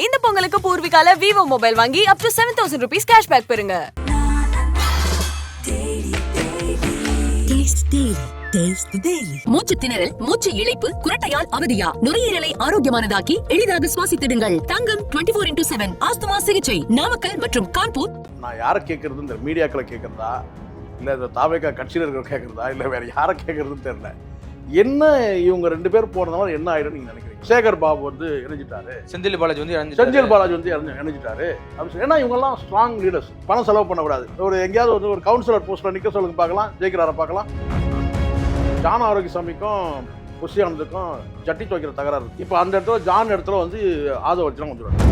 இந்த பொங்கலுக்கு பூர்விகால Vivo mobile வாங்கி up to 7,000 rupees cashback பெறுங்க. மூச்சு திணறல், மூச்சு இழைப்பு, குரட்டையால் அவதியா, நுரையீரலை ஆரோக்கியமானதாக்கி எளிதாக சுவாசித்திடுங்கள். தங்கம் 24x7 ஆஸ்துமா சிகிச்சை நாமக்கல் மற்றும் கான்பூர். நான் யாரை கேட்கறது, இந்த மீடியாக்களை கேட்கறதா இல்லை இந்த தாவேகா கட்சியில் இருக்கிற கேட்கறதா இல்லை வேற யாரை கேட்கறதுன்னு தெரியல. என்ன இவங்க ரெண்டு பேர் போனதுனால என்ன ஆயிடும் நீங்க நினைக்கிறீங்க? சேகர் பாபு வந்து இணைஞ்சிட்டாரு, செந்தில் பாலாஜி வந்து இணைஞ்சிட்டாரு. ஏன்னா இவங்க எல்லாம் ஸ்ட்ராங் லீடர்ஸ், பணம் செலவு பண்ணக்கூடாது. ஒரு எங்கேயாவது வந்து ஒரு கவுன்சிலர் போஸ்ட்ல நிக்க சொல்லுங்க பார்க்கலாம், ஜெயிக்கிறார பார்க்கலாம். ஜான் ஆரோக்கியசாமிக்கும் புஷியானந்துக்கும் ஜட்டி துவைக்கிற தகராறு. இப்போ அந்த இடத்துல ஜான் இடத்துல வந்து ஆதவர்ஜனம் வந்துடுவாங்க.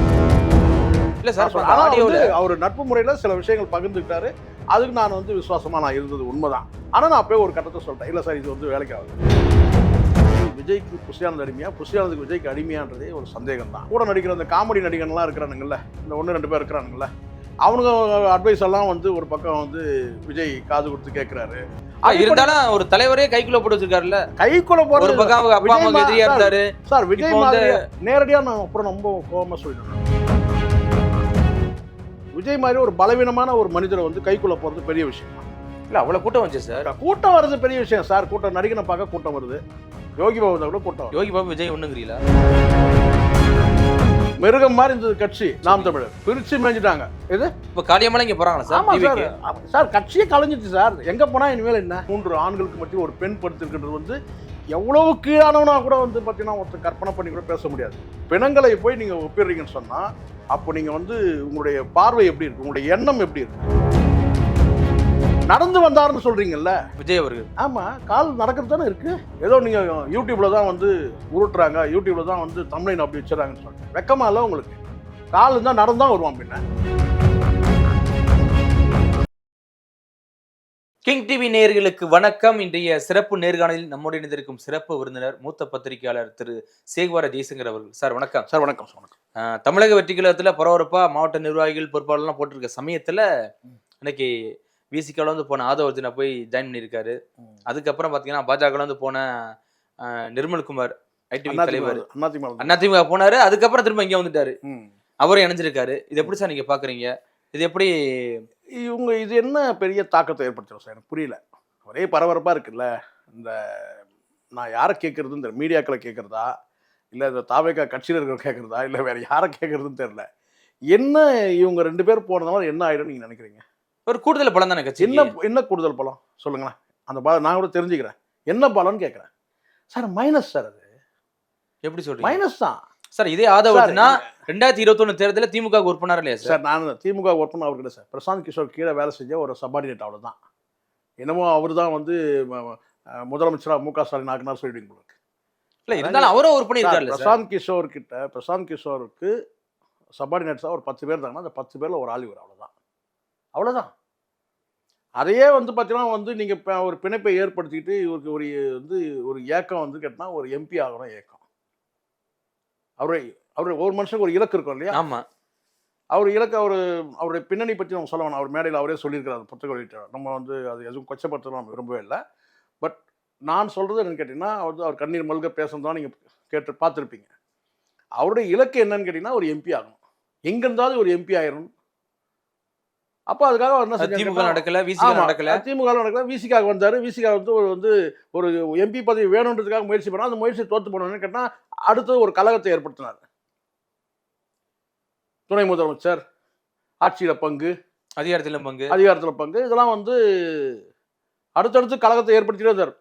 இல்ல சார், அவர் நட்பு முறையில சில விஷயங்கள் பகிர்ந்துக்கிட்டாரு. அதுக்கு நான் வந்து விசுவாசமா நான் இருந்தது உண்மைதான். ஆனா நான் அப்பவே ஒரு கட்டத்தை சொல்லிட்டேன், இல்ல சார் இது வந்து வேலைக்கு ஆகுது. விஜய்க்கு புஷியானது அடிமையா, புஷியானதுக்கு விஜய்க்கு அடிமையான்றதே ஒரு சந்தேகம் தான். கூட நடிக்கிற அந்த காமெடி நடிகர்லாம் இருக்கிறானுங்கல்ல, இந்த 1-2 பேர் இருக்கிறானுங்கல்ல, அவனுங்க அட்வைஸ் எல்லாம் வந்து ஒரு பக்கம் வந்து விஜய் காது கொடுத்து கேட்கிறாரு. இருந்தாலும் ஒரு தலைவரே கைக்குள்ள போட்டு வச்சிருக்காருல்ல, கைக்குள்ள போட்டு ஒரு பக்கம் அவங்க அப்பா அம்மா எதிரியா இருந்தாரு சார். விஜய் மாதிரி நேரடியா நான் அப்புறம் ரொம்ப கோபமா சொல்லிடுறேன். விஜய் மாதிரி ஒரு பலவீனமான ஒரு மனிதரை வந்து கைக்குள்ள போறது பெரிய விஷயம் இல்ல. அவ்வளவு கூட்டம் வந்துச்சு சார். கூட்டம் வருது பெரிய விஷயம் சார். கூட்டம் நடிகனை பார்க்க கூட்டம் வருது. யோகி பாபு கூட கூட்டம். யோகி பாபு விஜய் ஒண்ணுங்கிறீங்களா? மிருகம் மாதிரி இருந்தது கட்சி நாம் தமிழர், பிரிச்சு மேஞ்சிட்டாங்க. இது இப்ப காளியம்மாள் இங்க போறாங்களா சார்? சார் கட்சியே கலைஞ்சிச்சு சார். எங்க போனா இனிமேல் என்ன? 3 ஆண்களுக்கு மத்திய ஒரு பெண் படுத்திருக்கின்றது வந்து எவ்வளவு கீழானவனா கூட வந்து பார்த்தீங்கன்னா ஒருத்தர் கற்பனை பண்ணி கூட பேச முடியாது. பெண்களை போய் நீங்க ஒப்பிடுறீங்கன்னு சொன்னா அப்போ நீங்க வந்து உங்களுடைய பார்வை எப்படி இருக்கு, உங்களுடைய எண்ணம் எப்படி இருக்கு? நடந்து வந்தாருன்னு சொல்றீங்கல்ல விஜய் அவர்கள். ஆமா, கால் நடக்கிறது தானே இருக்கு. ஏதோ நீங்க யூடியூப்ல தான் வந்து உருட்டுறாங்க, யூடியூப்ல தான் வந்து தமிழ் அப்படி வச்சுறாங்கன்னு சொல்றேன். வெக்கமா இல்ல உங்களுக்கு? கால் இருந்தா நடந்தா வருவான். பின்ன கிங் டிவி நேயர்களுக்கு வணக்கம். இன்றைய சிறப்பு நேர்காணலில் நம்முடைய இணைந்திருக்கும் சிறப்பு விருந்தினர் மூத்த பத்திரிகையாளர் திரு சேகுவார ஜெய்சங்கர் அவர்கள். சார் வணக்கம். சார் வணக்கம். தமிழக வெற்றி கழகத்துல பரபரப்பா மாவட்ட நிர்வாகிகள் பொறுப்பாளர்லாம் போட்டிருக்க சமயத்துல இன்னைக்கு விசிகால வந்து போன ஆதவர்ஜனா போய் ஜாயின் பண்ணியிருக்காரு. அதுக்கப்புறம் பாத்தீங்கன்னா பாஜக வந்து போன நிர்மல்குமார் ஐடி தலைவர் அதிமுக போனாரு. அதுக்கப்புறம் திரும்ப இங்க வந்துட்டாரு, அவரும் இணைஞ்சிருக்காரு. இது எப்படி சார் நீங்க பாக்குறீங்க? இது எப்படி இவங்க இது என்ன பெரிய தாக்கத்தை ஏற்படுத்துறோம் சார்? எனக்கு புரியல. ஒரே பரபரப்பா இருக்குல்ல. இந்த நான் யாரை கேட்கறது, இந்த மீடியாக்களை கேட்கறதா இல்லை இந்த தாவேகா கட்சியில் இருக்கிற கேட்கறதா இல்லை வேற யாரை கேட்கறதுன்னு தெரியல. என்ன இவங்க ரெண்டு பேர் போனதுனால என்ன ஆயிடும் நீங்க நினைக்கிறீங்க? ஒரு கூடுதல் பலம் தானே கட்சி. என்ன கூடுதல் பலம் சொல்லுங்களேன். அந்த பலம் நான் கூட தெரிஞ்சுக்கிறேன். என்ன பலம்னு கேட்கறேன் சார். Minus sir. அது எப்படி சொல்றீங்க? மைனஸ் தான் சார். இதே ஆதவர்ஜனா 2021 தேர்தலில் திமுக உறுப்பினர் இல்லையா சார்? நான் திமுக உறுப்பினர் அவர் கிடையாது சார். பிரசாந்த் கிஷோர் கீழே வேலை செஞ்ச ஒரு சபார்டினேட், அவ்வளவுதான். என்னமோ அவர் தான் வந்து முதலமைச்சராக மு க ஸ்டாலின் ஆக்கினார் சொல்லிடுங்க உங்களுக்கு. இல்ல இருந்தாலும் அவரும் உறுப்பினர் இருக்காரு. பிரசாந்த் கிஷோருக்கு சபார்டினேட்ஸாக ஒரு 10 பேர் தாங்கன்னா அந்த 10 பேர்ல ஒரு ஆள் இவர், அவ்வளவுதான். அதையே வந்து பார்த்தீங்கன்னா வந்து நீங்க ஒரு பிணைப்பை ஏற்படுத்திக்கிட்டு இவருக்கு ஒரு வந்து ஒரு ஏக்கம் வந்து கேட்டா ஒரு எம்பி ஆகணும் ஏக்கம். அவரு ஒரு மனுஷனுக்கு ஒரு இலக்கு இருக்கும் இல்லையா? ஆமா. அவர் இலக்கு அவருடைய பின்னணி பற்றி நம்ம சொல்ல வேணாம். அவர் மேடையில் அவரே சொல்லியிருக்கிறார், புத்தக வெளியிட்டார். நம்ம வந்து அது எதுவும் கொச்சப்படுத்த நம்ம விரும்பவே இல்லை. பட் நான் சொல்றது என்னன்னு கேட்டீங்கன்னா அவர் கண்ணீர் மல்க பேசணும் நீங்க கேட்டு பார்த்துருப்பீங்க. அவருடைய இலக்கு என்னன்னு கேட்டீங்கன்னா ஒரு எம்பி ஆகணும். எங்க இருந்தாலும் ஒரு எம்பி ஆயிரும். அப்போ அதுக்காக திமுக நடக்கல, விசிகாக வந்தாரு. விசிகா வந்து ஒரு எம்பி பதவி வேணுன்றதுக்காக முயற்சி பண்ணா, அந்த முயற்சி தோத்து போனோம்னு கேட்டா அடுத்து ஒரு கழகத்தை ஏற்படுத்தினார். துணை முதலமைச்சர், ஆட்சியில பங்கு, அதிகாரத்தில் பங்கு, இதெல்லாம் வந்து அடுத்தடுத்து கழகத்தை ஏற்படுத்திட்டே இருந்தார்.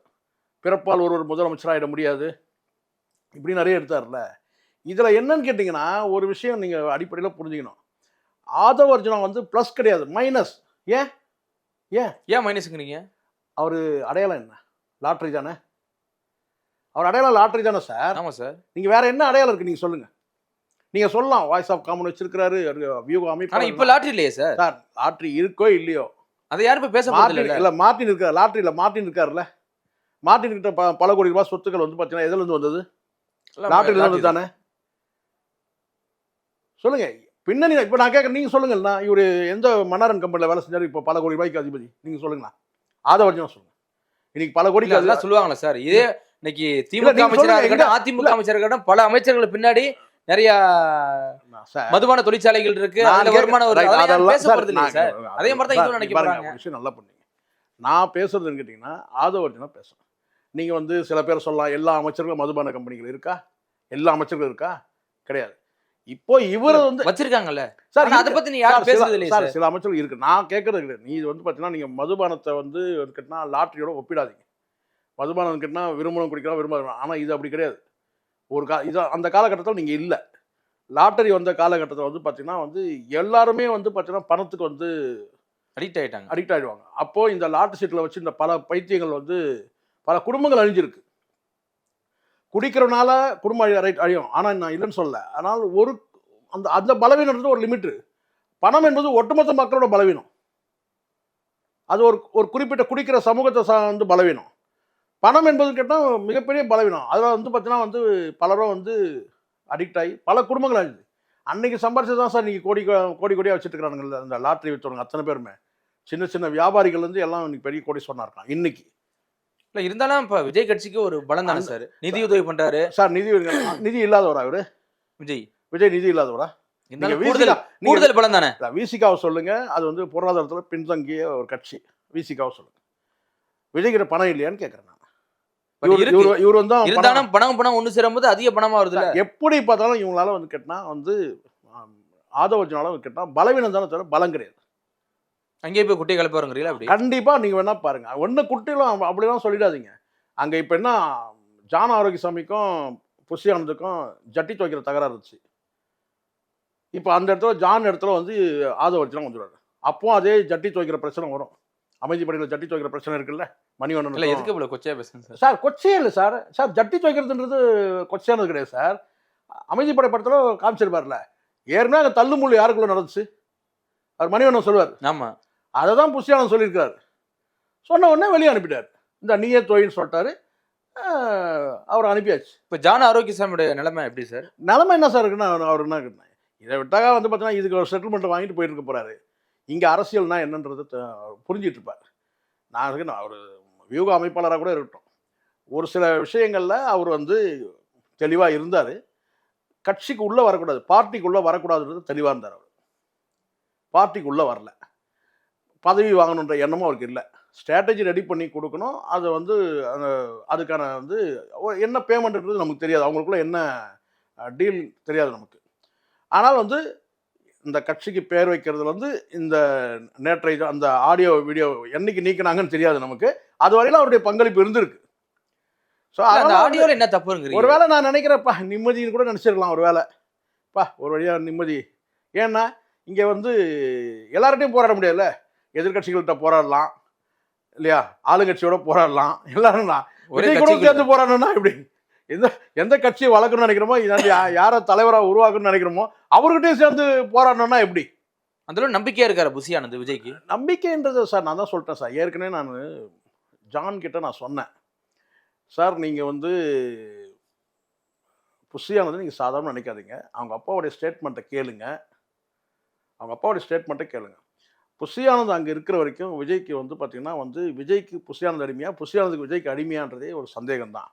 பிறப்பால் ஒரு முதலமைச்சராக இட முடியாது, இப்படி நிறைய எடுத்தார்ல. இதுல என்னன்னு கேட்டீங்கன்னா ஒரு விஷயம் நீங்க அடிப்படையில் புரிஞ்சுக்கணும். ஆதவர்ஜனா வந்து பிளஸ் கிடையாது, மைனஸ். ஏன் மைனஸ்ங்கிறீங்க? அவரு அடையாளம் என்ன? லாட்டரி தானே. அவர் அடையாளம் லாட்டரி தானே சார்? ஆமா சார். நீங்க வேற என்ன அடையாளம் இருக்கு நீங்க சொல்லுங்க. நீங்க சொல்லலாம் வாய்ஸ் ஆஃப் காமன் வச்சிருக்காரு, வியூ அமைப்பு. ஆனா இப்ப லாட்டரி இல்லையே சார். லாட்டரி இருக்கோ இல்லையோ அதை யாரும் இப்ப பேச போறது இல்ல. மார்ட்டின் இருக்காரு, லாட்டரியில மார்ட்டின் இருக்காருல்ல. மார்ட்டின் கிட்ட பல கோடி ரூபாய் சொத்துக்கள் வந்து பாத்தீங்கன்னா எதுல இருந்து வந்தது? லாட்டரியில இருந்து தானே. சொல்லுங்க பின்னணி. இப்ப நான் கேட்கறேன், நீங்க சொல்லுங்கண்ணா. இவரு எந்த மன்னாரன் கம்பெனில வேலை செஞ்சாரு, இப்ப பல கோடி ரூபாய்க்கு அதிபதி? நீங்க சொல்லுங்களா? ஆதவர்ஜனா சொல்லுங்க. இன்னைக்கு பல கோடிக்கு அதெல்லாம் சொல்லுவாங்களா சார்? இதே இன்னைக்கு திமுக அமைச்சராக இருக்கட்டும், அதிமுக அமைச்சராக இருக்கட்டும், பல அமைச்சர்கள் பின்னாடி நிறைய சார், மதுபான தொழிற்சாலைகள் இருக்கு, நான் அதுல வருமானம் வருது. ரைட், அதெல்லாம் யாரும் அதெல்லாம் பேச போறது இல்லையா சார்? அதே மாதிரி தான் இதுவும் சார், நினைக்க பாருங்க, போறாங்க. ஒரு விஷயம் நல்லா பண்ணீங்க. நான் பேசுறதுன்னு கேட்டீங்கன்னா ஆதவ அர்ஜுனா பேசுறேன். நீங்க வந்து சில பேர் சொல்லலாம் எல்லா அமைச்சர்களும் மதுபான கம்பெனிகள் இருக்கா, எல்லா அமைச்சர்களும் இருக்கா, கிடையாது. இப்போ இவர் வந்து வச்சிருக்காங்கல்ல சார் ஆனா அதை பத்தி நீ யாரும் பேசுறது இல்லையா சார், சார்? சில அமைச்சர்கள் இருக்கு, நான் கேட்கறது கிடையாது. நீ வந்து பாத்தீங்கன்னா நீங்க மதுபானத்தை வந்து கேட்டினா லாட்டரியோட ஒப்பிடாதீங்க. மதுபானம் கேட்டினா விரும்பணும் குடிக்கலாம், விரும்ப, ஆனா இது அப்படி கிடையாது. ஒரு இது அந்த காலகட்டத்தில் நீங்க இல்ல. லாட்டரி வந்த காலகட்டத்தில் வந்து பாத்தீங்கன்னா வந்து எல்லாருமே வந்து பாத்தீங்கன்னா பணத்துக்கு வந்து அடிக்ட் ஆயிட்டாங்க. அடிக்ட் ஆயிடுவாங்க. அப்போ இந்த லாட்டரி சீட்டில் வச்சு இந்த பல பைத்தியங்கள் வந்து பல குடும்பங்கள் அழிஞ்சிருக்கு. குடிக்கிறனால குடும்பம் அழியும், ஆனா நான் இல்லைன்னு சொல்லல. ஆனால் ஒரு அந்த அந்த பலவீனம்ன்றது ஒரு லிமிட். பணம் என்பது ஒட்டுமொத்த மக்களோட பலவீனம். அது ஒரு ஒரு குறிப்பிட்ட குடிக்கிற சமூகத்தை வந்து பலவீனம். பணம் என்பது கேட்டால் மிகப்பெரிய பலவீனம். அதில் வந்து பார்த்தீங்கன்னா வந்து பலரும் வந்து அடிக்ட் ஆகி பல குடும்பங்கள் அழிஞ்சுது. அன்னைக்கு சம்பாரிச்சு தான் சார் நீங்கள் கோடி கோடியாக வச்சுட்டு இருக்கிறானுங்க அந்த லாட்டரி விற்றவங்க அத்தனை பேருமே. சின்ன சின்ன வியாபாரிகள் வந்து எல்லாம் இன்னைக்கு பெரிய கோடீஸ்வரனா இருக்கான் இன்னைக்கு. இல்ல இருந்தாலும் இப்ப விஜய் கட்சிக்கு ஒரு பலம் தானே சார், நிதி உதவி பண்றாரு சார். நிதி இல்லாதவரா இவரு? விஜய் நிதி இல்லாதவரா? கூடுதல் பலம் தானே. விசிகாவை சொல்லுங்க, அது வந்து பொருளாதாரத்துல பின்தங்கிய ஒரு கட்சி. விசிகாவை சொல்லுங்க. விஜய்கிட்ட பணம் இல்லையான்னு கேட்கறேன் நான். இவர் வந்து இருந்தாலும் பணம் ஒண்ணு சேரும்போது அதிக பணமா வருது. எப்படி பார்த்தாலும் இவங்களால வந்து கேட்டா வந்து ஆதவர்ஜனால கேட்டா பலவீனம் தானே தவிர பலம் கிடையாது. அங்கேயே போய் குட்டை கலப்பாருங்கிறீங்களா? அப்படி கண்டிப்பா நீங்க வேணா பாருங்க. ஒண்ணு குட்டிலும் அப்படிலாம் சொல்லிடாதீங்க. அங்க இப்ப என்ன ஜான் ஆரோக்கியசாமிக்கும் புஷி ஆனந்துக்கும் ஜட்டி துவைக்கிற தகராறு இருந்துச்சு. இப்போ அந்த இடத்துல ஜான் இடத்துல வந்து ஆதவர்ஜனா வந்துடுவாரு. அப்போ அதே ஜட்டி துவைக்கிற பிரச்சனை வரும். அமைதிப்படையில் ஜட்டி துவைக்கிற பிரச்சனை இருக்குல்ல, மணிவண்ணன். இல்ல எதுக்கு இவ்வளவு கொச்சையா பேசுங்க சார்? சார் கொச்சையே இல்லை சார். சார் ஜட்டி துவைக்கிறதுன்றது கொச்சையானது கிடையாது சார். அமைதிப்படை படத்துல காமிச்சிருப்பார்ல, ஏற்கனவே அங்கே தள்ளுமுள்ளு யாருக்குள்ள நடந்துச்சு அவர் மணிவண்ணன் சொல்லுவார். ஆமா, அதை தான் புஷியானந்த் சொல்லியிருக்காரு. சொன்ன உடனே வெளியே அனுப்பிட்டார். இந்த நீயே தொழில்னு சொல்லிட்டாரு, அவர் அனுப்பியாச்சு. இப்போ ஜான் ஆரோக்கியசாமியோட நிலைமை எப்படி சார்? நிலைமை என்ன சார் இருக்குன்னா, அவர் என்ன இருக்குன்னா இதை விட்டாக வந்து பார்த்தீங்கன்னா இதுக்கு ஒரு செட்டில்மெண்ட் வாங்கிட்டு போயிருக்க போறாரு. இங்கே அரசியல்னா என்னன்றது புரிஞ்சிட்டு இருப்பார். நான் இருக்கேன், அவர் வியூக அமைப்பாளராக கூட இருக்கட்டும், ஒரு சில விஷயங்களில் அவர் வந்து தெளிவாக இருந்தார். கட்சிக்கு உள்ளே வரக்கூடாது, பார்ட்டிக்குள்ளே வரக்கூடாதுன்றது தெளிவாக இருந்தார். அவர் பார்ட்டிக்குள்ளே வரல, பதவி வாங்கணுன்ற எண்ணமும் அவருக்கு இல்லை. ஸ்ட்ராட்டஜி ரெடி பண்ணி கொடுக்கணும். அதை வந்து அதுக்கான வந்து என்ன பேமெண்ட்ன்றது நமக்கு தெரியாது, அவங்களுக்குள்ள என்ன டீல் தெரியாது நமக்கு. ஆனால் வந்து இந்த கட்சிக்கு பேர் வைக்கிறதுல வந்து இந்த நேற்றை அந்த ஆடியோ வீடியோ என்னைக்கு நீக்கினாங்கன்னு தெரியாது நமக்கு. அது வரையிலும் அவருடைய பங்களிப்பு இருந்திருக்கு. ஸோ அந்த ஆடியோவில் என்ன தப்புங்கிறீங்க? ஒருவேளை நான் நினைக்கிறேன்ப்பா நிம்மதின்னு கூட நினச்சிருக்கலாம். ஒரு வேளைப்பா ஒரு வழியாக நிம்மதி. ஏன்னா இங்கே வந்து எல்லார்ட்டையும் போராட முடியாதுல்ல. எதிர்கட்சிகள்கிட்ட போராடலாம் இல்லையா, ஆளுங்கட்சியோட போராடலாம், எல்லாரும் விஜய் கூட சேர்ந்து போராடணும்னா இப்படி எந்த கட்சியை வளர்க்கணும்னு நினைக்கிறோமோ, யாரை தலைவராக உருவாக்கணும்னு நினைக்கிறோமோ அவர்கிட்டயும் சேர்ந்து போராடணும்னா எப்படி? அந்த நம்பிக்கையா இருக்காரு புஷி ஆனந்த் விஜய்க்கு? நம்பிக்கைன்றது சார் நான் தான் சொல்லிட்டேன் சார். ஏற்கனவே நான் ஜான் கிட்ட நான் சொன்னேன், சார் நீங்கள் வந்து புஷி ஆனந்த் நீங்கள் சாதாரண நினைக்காதீங்க, அவங்க அப்பாவுடைய ஸ்டேட்மெண்ட்டை கேளுங்க. புஷி ஆனந்த் அங்கே இருக்கிற வரைக்கும் விஜய்க்கு வந்து பார்த்தீங்கன்னா வந்து விஜய்க்கு புஷி ஆனந்த் அடிமையா, புஷி ஆனந்துக்கு விஜய்க்கு அடிமையான்றதே ஒரு சந்தேகம் தான்.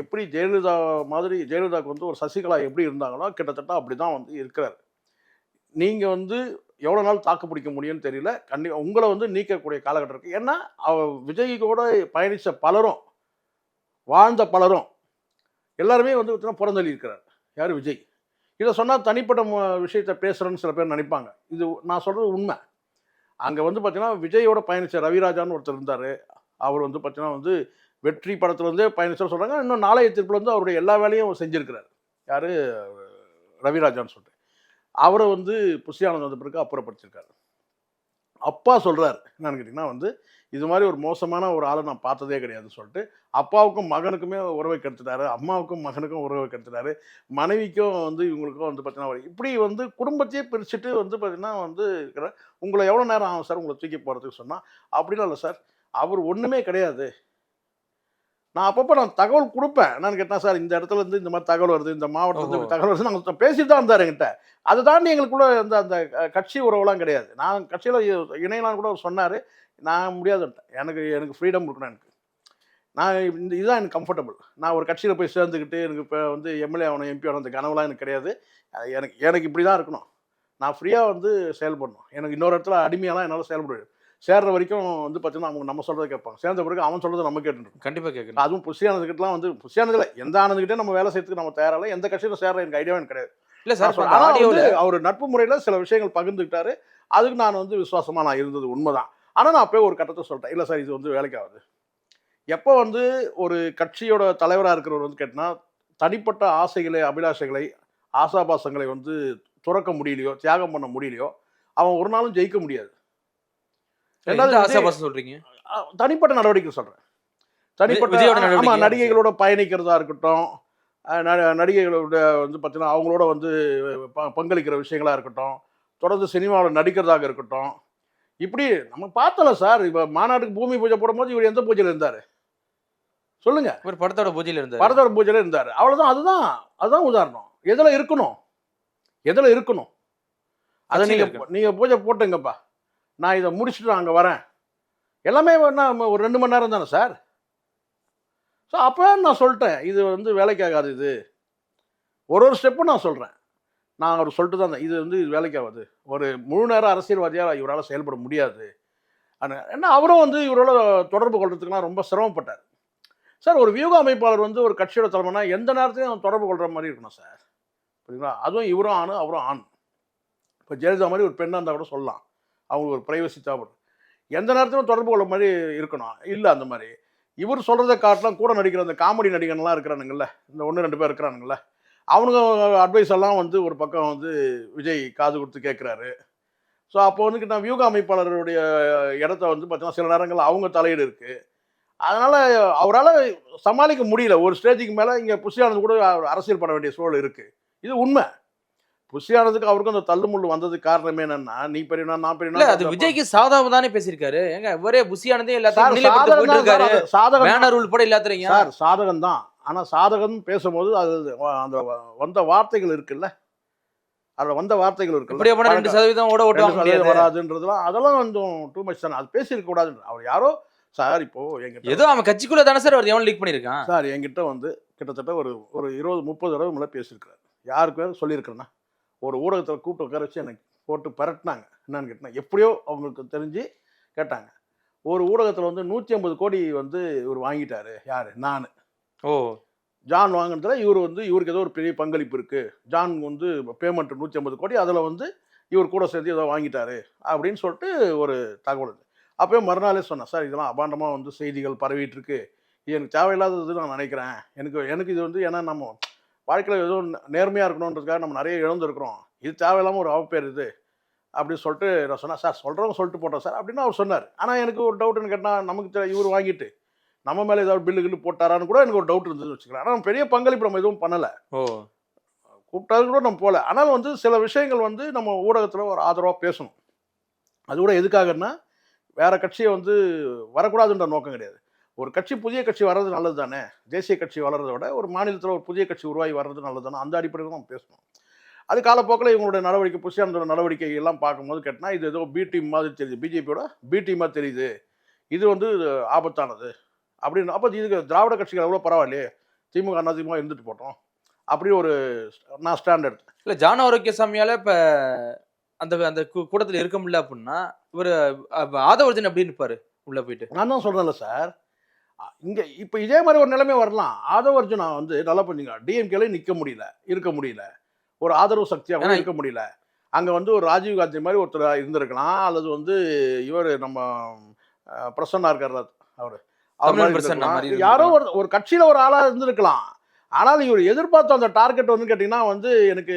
எப்படி ஜெயலலிதா மாதிரி ஜெயலலிதாவுக்கு வந்து ஒரு சசிகலா எப்படி இருந்தாங்களோ கிட்டத்தட்ட அப்படிதான் வந்து இருக்கிறார். நீங்க வந்து எவ்வளவு நாள் தாக்கு பிடிக்க முடியும்னு தெரியல. கண்டிப்பாக உங்களை வந்து நீக்கக்கூடிய காலகட்டம் இருக்கு. ஏன்னா விஜய் கூட பயணித்த பலரும் வாழ்ந்த பலரும் எல்லாருமே வந்து புறந்தள்ளி இருக்கிறார். யார்? விஜய். இதை சொன்னால் தனிப்பட்ட விஷயத்தை பேசுகிறேன்னு சில பேர் நினைப்பாங்க. இது நான் சொல்கிறது உண்மை. அங்கே வந்து பார்த்தீங்கன்னா விஜயோட பயணித்த ரவிராஜான்னு ஒருத்தர் இருந்தார். அவர் வந்து பார்த்தீங்கன்னா வந்து வெற்றி படத்துலேருந்தே பயணிச்சோன்னு சொல்கிறாங்க. இன்னும் நாளைய தீர்ப்புலேருந்து அவருடைய எல்லா வேலையும் செஞ்சுருக்கிறார். யார்? ரவிராஜான்னு சொல்லிட்டு. அவரை வந்து புஷி ஆனந்த் வந்த பிறகு அப்புறப்படுத்திருக்காரு. அப்பா சொல்கிறார் என்னன்னு கேட்டிங்கன்னா வந்து இது மாதிரி ஒரு மோசமான ஒரு ஆளை நான் பார்த்ததே கிடையாதுன்னு சொல்லிட்டு அப்பாவுக்கும் மகனுக்குமே உறவை கெடுத்துட்டாரு, அம்மாவுக்கும் மகனுக்கும் உறவை கெடுத்துட்டாரு, மனைவிக்கும் வந்து இவங்களுக்கும் வந்து பார்த்தீங்கன்னா இப்படி வந்து குடும்பத்தையே பிரிச்சுட்டு வந்து பார்த்தீங்கன்னா வந்து இருக்கிற உங்களை எவ்வளோ நேரம் ஆகும் சார் உங்களை தூக்கி போகிறதுக்கு சொன்னால்? அப்படிலாம் இல்லை சார், அவர் ஒன்றுமே கிடையாது. நான் அப்பப்போ தகவல் கொடுப்பேன். என்னன்னு கேட்டால், சார் இந்த இடத்துல இருந்து இந்த மாதிரி தகவல் வருது, இந்த மாவட்டத்துலேருந்து தகவல் வருது, நாங்கள் பேசிட்டு தான் இருந்தார் என்கிட்ட. அதை தாண்டி எங்களுக்குள்ள அந்த கட்சி உறவுலாம் கிடையாது. நான் கட்சியில் இணையலான்னு கூட சொன்னார். நான் முடியாதுன்ட்டேன். எனக்கு ஃப்ரீடம் இருக்கணும். இதுதான் எனக்கு கம்ஃபர்டபுள். நான் ஒரு கட்சியில் போய் சேர்ந்துக்கிட்டு எனக்கு இப்போ வந்து எம்எல்ஏ ஆகணும், எம்பி ஆகணும், அந்த கனவுலாம் எனக்கு கிடையாது. எனக்கு எனக்கு இப்படி தான் இருக்கணும். நான் ஃப்ரீயாக வந்து செயல்படணும். எனக்கு இன்னொரு இடத்துல அடிமையாலாம் என்னால் செயல்பட முடியாது. சேர்ற வரைக்கும் வந்து பார்த்தீங்கன்னா அவங்க நம்ம சொல்கிறத கேட்பாங்க. சேர்ந்த பிறகு அவன் சொல்கிறத நம்ம கேட்டுருக்கோம். கண்டிப்பாக கேட்கணும். அதுவும் புஷியானதுக்கிட்டலாம் வந்து புஷியானதில் எந்த ஆனதுக்கிட்டே நம்ம வேலை செய்யறதுக்கு நம்ம தயாராக எந்த கட்சியில் சேர்ற எனக்கு ஐடியாவே எனக்கு கிடையாது. இல்லை சார், ஆனால் அவர் நட்பு முறையில் சில விஷயங்கள் பகிர்ந்துக்கிட்டாரு. அதுக்கு நான் வந்து விசுவாசமாக நான் இருந்தது உண்மைதான். ஆனால் நான் அப்போயே ஒரு கட்டத்தை சொல்லிட்டேன், இல்லை சார் இது வந்து வேலைக்கு ஆகுது. எப்போ வந்து ஒரு கட்சியோட தலைவராக இருக்கிறவர் வந்து கேட்டால் தனிப்பட்ட ஆசைகளை, அபிலாஷைகளை, ஆசாபாசங்களை வந்து துறக்க முடியலையோ, தியாகம் பண்ண முடியலையோ, அவன் ஒரு நாளும் ஜெயிக்க முடியாது. ஆசாபாசம் சொல்றீங்க? தனிப்பட்ட நடவடிக்கை சொல்றேன். தனிப்பட்ட நடிகைகளோட பயணிக்கிறதா இருக்கட்டும், நடிகைகளோட வந்து பார்த்தீங்கன்னா அவங்களோட வந்து பங்களிக்கிற விஷயங்களா இருக்கட்டும், தொடர்ந்து சினிமாவில் நடிக்கிறதாக இருக்கட்டும், இப்படி நம்ம பார்த்தல சார். இப்போ மாநாட்டுக்கு பூமி பூஜை போடும்போது இவர் எந்த பூஜையில் இருந்தார் சொல்லுங்க? ஒரு படத்தோட பூஜையில் இருந்தார். படத்தோட பூஜையில் இருந்தார். அவ்வளோதான். அதுதான் உதாரணம். எதில் இருக்கணும் அதை நீங்கள் பூஜை போட்டுங்கப்பா, நான் இதை முடிச்சுட்டு அங்கே வரேன். எல்லாமே ஒரு 2 மணி நேரம் தானே சார். ஸோ அப்போ நான் சொல்லிட்டேன், இது வந்து வேலைக்காகாது. இது ஒரு ஸ்டெப்பும் நான் சொல்கிறேன். நான் அவர் சொல்லிட்டு தான் இது வந்து இது வேலைக்காகாது. ஒரு முழு நேர அரசியல்வாதியாக இவரால் செயல்பட முடியாது. ஏன்னா அவரும் வந்து இவரோட தொடர்பு கொள்றதுக்குலாம் ரொம்ப சிரமப்பட்டார் சார். ஒரு வியூக அமைப்பாளர் வந்து ஒரு கட்சியோட தலைமைனா எந்த நேரத்தையும் தொடர்பு கொள்கிற மாதிரி இருக்கணும் சார். புரியுங்களா? அதுவும் இவரும் ஆண், அவரும் ஆண். இப்போ ஜெயலலிதா மாதிரி ஒரு பெண்ணாக இருந்தால் கூட சொல்லலாம், அவங்களுக்கு ஒரு ப்ரைவசி தேவைப்படும். எந்த நேரத்திலும் தொடர்பு கொள்ள மாதிரி இருக்கணும். இல்லை அந்த மாதிரி இவர் சொல்கிறத காட்டலாம் கூட நடிக்கிற அந்த காமெடி நடிகன்லாம் இருக்கிறானுங்கள்ல, இந்த 1-2 பேர் இருக்கிறானுங்கள, அவனுங்க அட்வைஸ் எல்லாம் வந்து ஒரு பக்கம் வந்து விஜய் காது கொடுத்து கேட்குறாரு. ஸோ அப்போ வந்து நான் வியூக அமைப்பாளருடைய இடத்த வந்து பார்த்தீங்கன்னா சில நேரங்களில் அவங்க தலையீடு இருக்குது. அதனால் அவரால் சமாளிக்க முடியல. ஒரு ஸ்டேஜுக்கு மேலே இங்கே புஷியானது கூட அரசியல் பண்ண வேண்டிய சூழல் இருக்குது. இது உண்மை. புஷியானதுக்கு அவருக்கும் அந்த தள்ளுமுள்ளு வந்ததுக்கு காரணமே என்னன்னா, நீ பெரியனா நான் பெரியனா. அது விஜய்க்கு சாதகம் தானே பேசியிருக்காரு. ஏங்க ஒரே புஷியானதே எல்லாத்தையும் சாதகம் ரூல் போட எல்லாத்தையும் சார் சாதகம் தான். ஆனால் சாதகம் பேசும்போது அது அந்த வந்த வார்த்தைகள் இருக்குல்ல, அதில் வந்த வார்த்தைகள் இருக்குல்ல, 2% வராதுன்றதுலாம் அதெல்லாம் கொஞ்சம் டூ மச் தானே. அது பேசியிருக்க கூடாதுன்னு அவர் யாரோ சார். இப்போ எங்கிட்ட ஏதோ அவன் கட்சிக்குள்ள தானே சார் அவர் எவன் லீக் பண்ணியிருக்கான் சார். என்கிட்ட வந்து கிட்டத்தட்ட ஒரு 20-30 தடவை மேலே பேசியிருக்கிறார். யாருக்கு சொல்லியிருக்கிறேன்னா, ஒரு ஊடகத்தில் கூப்பிட்டு உட்கார வச்சு எனக்கு போட்டு பரட்டினாங்க. என்னன்னு கேட்டால் எப்படியோ அவங்களுக்கு தெரிஞ்சு கேட்டாங்க. ஒரு ஊடகத்தில் வந்து 150 கோடி வந்து இவர் வாங்கிட்டாரு. யார்? நான். ஓ, ஜான் வாங்கினதுல இவர் வந்து இவருக்கு ஏதோ ஒரு பெரிய பங்களிப்பு இருக்குது. ஜான் வந்து பேமெண்ட் 150 கோடி, அதில் வந்து இவர் கூட சேர்த்து ஏதோ வாங்கிட்டாரு அப்படின்னு சொல்லிட்டு ஒரு தகவல். அப்போயே மறுநாளே சொன்னேன், சார் இதெல்லாம் அபாண்டமாக வந்து செய்திகள் பரவிட்டு இருக்கு, இது எனக்கு தேவையில்லாதது நான் நினைக்கிறேன். எனக்கு இது வந்து ஏன்னா நம்ம வாழ்க்கையில் ஏதோ நேர்மையாக இருக்கணுன்றதுக்காக நம்ம நிறைய இழந்துருக்குறோம், இது தேவையில்லாமல் ஒரு அவப்பேர் இது அப்படின்னு சொல்லிட்டு நான் சொன்னேன். சார் சொல்கிறவங்க சொல்லிட்டு போட்டோம் சார் அப்படின்னு அவர் சொன்னார். ஆனால் எனக்கு ஒரு டவுட்டுன்னு கேட்டால், நமக்கு இவர் வாங்கிட்டு நம்ம மேலே ஏதாவது பில்லு போட்டாரான்னு கூட எனக்கு ஒரு டவுட் இருந்ததுன்னு வச்சுக்கலாம். ஆனால் பெரிய பங்களிப்பு நம்ம எதுவும் பண்ணலை. கூப்பிட்டாரு கூட நம்ம போகல. ஆனால் வந்து சில விஷயங்கள் வந்து நம்ம ஊடகத்தில் ஒரு ஆதரவாக பேசணும். அது கூட எதுக்காகன்னா, வேற கட்சியை வந்து வரக்கூடாதுன்ற நோக்கம் கிடையாது. ஒரு கட்சி புதிய கட்சி வர்றது நல்லது தானே. தேசிய கட்சி வளர்றதை விட ஒரு மாநிலத்தில் ஒரு புதிய கட்சி உருவாகி வர்றது நல்லது தானே. அந்த அடிப்படையில் நம்ம பேசணும். அது காலப்போக்கில் இவங்களுடைய நடவடிக்கை, புஷியானந்தோட நடவடிக்கை எல்லாம் பார்க்கும்போது கேட்டால் இது ஏதோ பி டீம் மாதிரி தெரியுது, பிஜேபியோட பி டீமாக தெரியுது, இது வந்து ஆபத்தானது அப்படின்னு. அப்போ இதுக்கு திராவிட கட்சிகள் எவ்வளோ பரவாயில்லையே, திமுக அதிமுக இருந்துட்டு போட்டோம் அப்படி ஒரு நான் ஸ்டாண்ட் எடுத்தேன். இல்லை ஜான் ஆரோக்கியசாமியால் இப்போ அந்த அந்த கூட்டத்தில் இருக்க முடியல அப்படின்னா இவர் ஆதவர்ஜன் எப்படி இருப்பார் உள்ளே போயிட்டு? நான் தான் சொல்கிறேன்ல சார், இங்கே இப்போ இதே மாதிரி ஒரு நிலைமை வரலாம். ஆதவர்ஜுனா வந்து நல்லா பண்ணிங்க, டிஎம்கேல இருக்க முடியல, ஒரு ஆதரவு சக்தியாக இருக்க முடியல. அங்கே வந்து ஒரு ராஜீவ் காந்தி மாதிரி ஒருத்தர் இருந்திருக்கலாம், அல்லது வந்து இவர் நம்ம பிரசன்னா இருக்கார் அவர் யாரோ ஒரு கட்சியில ஒரு ஆளா இருந்திருக்கலாம். ஆனால் இவர் எதிர்பார்த்த அந்த டார்கெட் வந்து கேட்டீங்கன்னா வந்து எனக்கு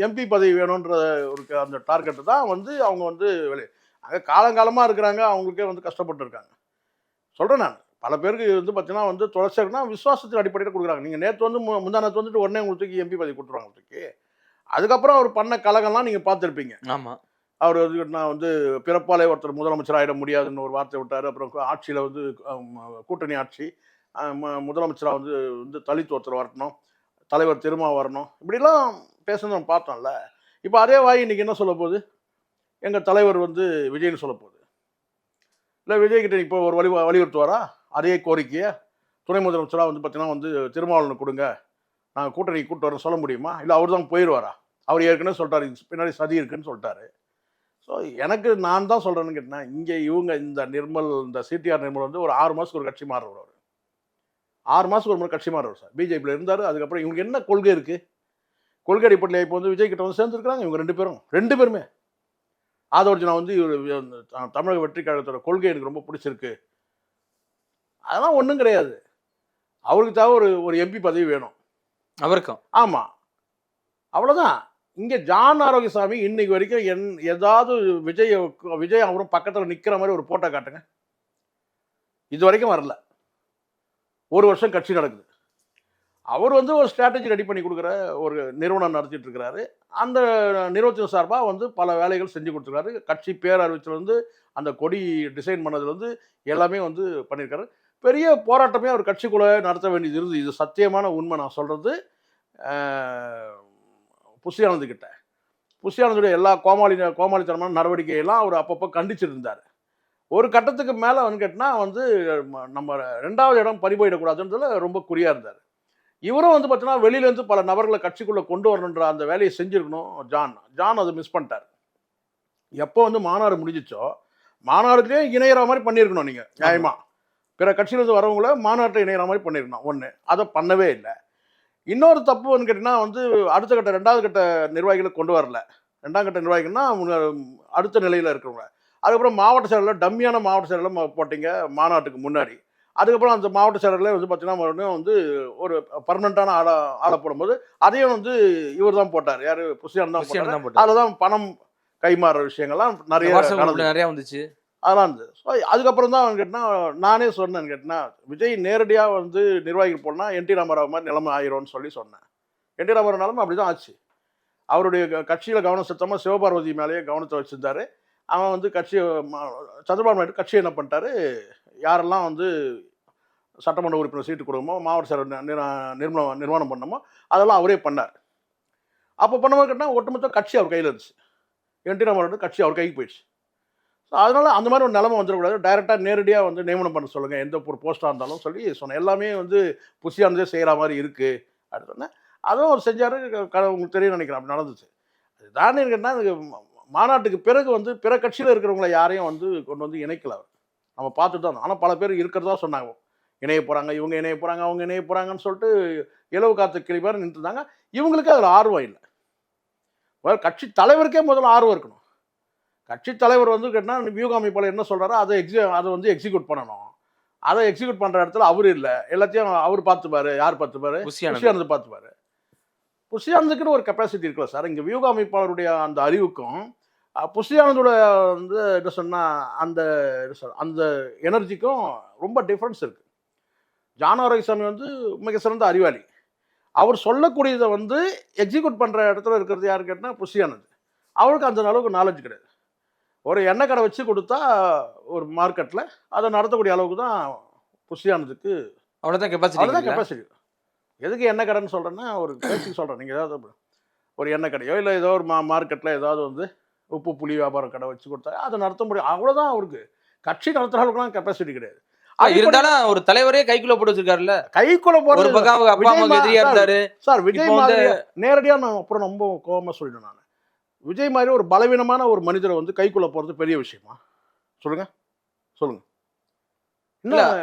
எம்பி பதவி வேணும்ன்ற ஒரு அந்த டார்கெட்டு தான் வந்து அவங்க வந்து அங்கே காலங்காலமா இருக்கிறாங்க, அவங்களுக்கே வந்து கஷ்டப்பட்டு இருக்காங்க. சொல்றேன் நான், பல பேருக்கு வந்து பார்த்தீங்கன்னா வந்து தொடர்ச்சினா விசுவாசத்தின் அடிப்படையில் கொடுக்குறாங்க. நீங்கள் நேற்று வந்து முந்தா நேற்று வந்துட்டு உடனே உங்களுக்கு எம்பி பதவி கொடுத்துருவாங்க உங்களுக்கு. அதுக்கப்புறம் அவர் பண்ண கலகம்லாம் நீங்கள் பார்த்துருப்பீங்க. ஆமாம், அவர் வந்து நான் வந்து பிறப்பாலே ஒருத்தர் முதலமைச்சர் ஆகிட முடியாதுன்னு ஒரு வார்த்தை விட்டார். அப்புறம் ஆட்சியில் வந்து கூட்டணி ஆட்சி, முதலமைச்சராக வந்து தலித் ஒருத்தர் வரணும், தலைவர் திருமா வரணும், இப்படிலாம் பேசுனது நம்ம பார்த்தோம்ல. இப்போ அதே வாய் இன்னைக்கு என்ன சொல்ல போகுது? எங்கள் தலைவர் வந்து விஜய்னு சொல்ல போகுது. இல்லை விஜய்கிட்ட இப்போ ஒரு வலியுறுத்துவாரா அதே கோரிக்கையை? துணை முதலமைச்சராக வந்து பார்த்தீங்கன்னா வந்து திருமாவளவனுக்கு கொடுங்க, நாங்கள் கூட்டணி கூட்டு வரோம் சொல்ல முடியுமா? இல்லை அவர் தான் போயிடுவாரா? அவர் ஏற்கனவே சொல்லிட்டாரு பின்னாடி சதி இருக்குன்னு சொல்லிட்டாரு. ஸோ எனக்கு நான் தான் சொல்கிறேன்னு கேட்டேன், இங்கே இவங்க இந்த நிர்மல், இந்த சிடிஆர் நிர்மல் வந்து ஒரு 6 மாதத்துக்கு ஒரு கட்சி மாறுறவர். அவர் 6 மாதத்துக்கு ஒரு முறை கட்சி மாறுறவர் சார். பிஜேபியில் இருந்தார். அதுக்கப்புறம் இவங்களுக்கு என்ன கொள்கை இருக்குது? கொள்கை அடிப்படையில் இப்போ வந்து விஜய் கிட்ட வந்து சேர்ந்துருக்காங்க இவங்க 2 பேருமே. ஆதவர்ஜுனா வந்து இவர் தமிழக வெற்றி கழகத்தோட கொள்கை எனக்கு ரொம்ப பிடிச்சிருக்கு, அதெல்லாம் ஒன்றும் கிடையாது. அவருக்கு தேவை ஒரு எம்பி பதவி வேணும் அவருக்கும். ஆமாம், அவ்வளோதான். இங்கே ஜான் ஆரோக்கியசாமி இன்னைக்கு வரைக்கும் ஏதாவது விஜய் அவரும் பக்கத்தில் நிற்கிற மாதிரி ஒரு போட்டோ காட்டுங்க. இது வரைக்கும் வரல. 1 வருஷம் கட்சி நடக்குது. அவர் வந்து ஒரு ஸ்ட்ராட்டஜி ரெடி பண்ணி கொடுக்குற ஒரு நிறுவனம் நடத்திட்டு இருக்கிறாரு. அந்த நிறுவனத்தின் சார்பாக வந்து பல வேலைகள் செஞ்சு கொடுத்துருக்காரு. கட்சி பேர் அறிவிச்சிலேருந்து அந்த கொடி டிசைன் பண்ணதுலேருந்து எல்லாமே வந்து பண்ணியிருக்காரு. பெரிய போராட்டமே அவர் கட்சிக்குள்ளே நடத்த வேண்டியது இருந்தது. இது சத்தியமான உண்மை. நான் சொல்கிறது புஷியானந்து கிட்ட, புஷியானந்துடைய எல்லா கோமாளித்தனமான நடவடிக்கையெல்லாம் அவர் அப்பப்போ கண்டிச்சுட்டு இருந்தார். ஒரு கட்டத்துக்கு மேலே வந்து கேட்டினா வந்து நம்ம 2வது இடம் பறிபோயிடக்கூடாதுன்றதுல ரொம்ப குறியாக இருந்தார். இவரும் வந்து பார்த்தீங்கன்னா வெளியிலேருந்து பல நபர்களை கட்சிக்குள்ளே கொண்டு வரணுன்ற அந்த வேலையை செஞ்சுருக்கணும் ஜான் அதை மிஸ் பண்ணிட்டார். எப்போ வந்து மாநாடு முடிஞ்சிச்சோ மாநாடுலேயே இணையிற மாதிரி பண்ணியிருக்கணும். நீங்கள் நியாயமாக பிற கட்சியிலேருந்து வரவங்கள மாநாட்டை இணையிற மாதிரி பண்ணியிருக்கணும். ஒன்று, அதை பண்ணவே இல்லை. இன்னொரு தப்பு வந்து கேட்டிங்கன்னா வந்து அடுத்த கட்ட 2வது கட்ட நிர்வாகிகளை கொண்டு வரல. 2ஆம் கட்ட நிர்வாகிகள்னா அடுத்த நிலையில் இருக்கிறவங்க. அதுக்கப்புறம் மாவட்ட செயலரில் டம்மியான மாவட்ட செயலரில் போட்டிங்க மாநாட்டுக்கு முன்னாடி. அதுக்கப்புறம் அந்த மாவட்ட செயலரில் வந்து பார்த்தீங்கன்னா மறுபடியும் வந்து ஒரு பர்மனெண்ட்டான ஆளை போடும்போது அதையும் வந்து இவர் தான் போட்டார். யார்? புஷியானந்த் தான் போட்டார். அதில் தான் பணம் கைமாறுற விஷயங்கள்லாம் நிறைய வந்துச்சு. அதெல்லாம் இருந்தது. ஸோ அதுக்கப்புறம் தான் கேட்டால் நானே சொன்னேன்னு கேட்டினா விஜய் நேரடியாக வந்து நிர்வாகிகள் போனால் என்டி ராமராவ் மாதிரி நிலைமை ஆயிரும்னு சொன்னேன். என்டி ராமராவ் நிலைமை அப்படி தான் ஆச்சு. அவருடைய கட்சியில் கவனம் செலுத்தாமல் சிவபார்வதி மேலேயே கவனத்தை வச்சுருந்தாரு. அவன் வந்து சந்திரபாபு நாயுடு கட்சி என்ன பண்ணிட்டாரு, யாரெல்லாம் வந்து சட்டமன்ற உறுப்பினர் சீட்டு கொடுக்குமோ மாவட்ட செயலர் நிர்மாணம் பண்ணமோ அதெல்லாம் அவரே பண்ணார். அப்போ பண்ணும்போது கேட்டால் ஒட்டுமொத்த கட்சி அவர் கையில் இருந்துச்சு. என்டி ராமராவ் கட்சி அவர் கைக்கு போயிடுச்சு. ஸோ அதனால் அந்த மாதிரி ஒரு நிலைமை வந்துடக்கூடாது. டைரெக்டாக நேரடியாக வந்து நியமனம் பண்ண சொல்லுங்கள், எந்த ஒரு போஸ்ட்டாக இருந்தாலும் சொல்லி சொன்னேன். எல்லாமே வந்து புஷியானதே செய்கிற மாதிரி இருக்குது அப்படின்னு சொன்னேன். அதுவும் அவர் செஞ்சார். உங்களுக்கு தெரியும் நினைக்கிறேன், அப்படி நடந்துச்சு. அதுதான் கேட்டால் மாநாட்டுக்கு பிறகு வந்து பிற கட்சியில் இருக்கிறவங்கள யாரையும் வந்து கொண்டு வந்து இணைக்கல அவர். நம்ம பார்த்துட்டு தான். ஆனால் பல பேர் இருக்கிறதா சொன்னாங்க, இணைய போகிறாங்க, இவங்க இணைய போகிறாங்க, அவங்க இணைய போகிறாங்கன்னு சொல்லிட்டு இலவு காத்து கிளி மாதிரி நின்றுருந்தாங்க. இவங்களுக்கு அதில் ஆர்வம் இல்லை. கட்சி தலைவருக்கே முதல்ல ஆர்வம் இருக்கணும். கட்சி தலைவர் வந்து கேட்டால் வியூக அமைப்பாளர் என்ன சொல்கிறாரோ அதை வந்து எக்ஸிக்யூட் பண்ணணும். அதை எக்ஸிக்யூட் பண்ணுற இடத்துல அவர் இல்லை. எல்லாத்தையும் அவர் பார்த்துப்பாரு. யார் பார்த்துப்பாரு? புஷியானந்த் பார்த்துப்பாரு. புஷியானந்துக்குன்னு ஒரு கெப்பாசிட்டி இருக்குல்ல சார். இங்கே வியூக அமைப்பாளருடைய அந்த அறிவுக்கும் புஷியானந்தோட வந்து என்ன சொன்னால் அந்த எனர்ஜிக்கும் ரொம்ப டிஃப்ரென்ஸ் இருக்குது. ஜான் ஆரோக்கியசாமி வந்து மிக சிறந்த அறிவாளி. அவர் சொல்லக்கூடியதை வந்து எக்ஸிக்யூட் பண்ணுற இடத்துல இருக்கிறது யாரு கேட்டால் புஷியானந்த். அவருக்கு அந்த அளவுக்கு நாலேஜ் கிடையாது. ஒரு எண்ணெய் கடை வச்சு கொடுத்தா ஒரு மார்க்கெட்டில் அதை நடத்தக்கூடிய அளவுக்கு தான் புஷியானதுக்கு அவ்வளோதான் கெப்பாசிட்டி. எதுக்கு எண்ணெய் கடைன்னு சொல்கிறேன்னா ஒரு பேச்சுக்கு சொல்கிறேன். நீங்கள் ஏதாவது ஒரு எண்ணெய் கடையோ இல்லை ஏதோ ஒரு மார்க்கெட்டில் ஏதாவது வந்து உப்பு புளி வியாபாரம் கடை வச்சு கொடுத்தா அதை நடத்த முடியும். அவ்வளோதான். அவருக்கு கட்சி நடத்துகிற அளவுக்குலாம் கெப்பாசிட்டி கிடையாது. இருந்தாலும் ஒரு தலைவரே கைக்குள்ள போட்டு வச்சிருக்காருல்ல. கைக்குள்ள போட்டு சார் விஜய் நேரடியாக நான் அப்புறம் ரொம்ப கோபமாக சொல்லிட்டேன். நான் விஜய் மாதிரி ஒரு பலவீனமான ஒரு மனிதரை வந்து கைக்குள்ள போறது பெரிய விஷயமா? சொல்லுங்க.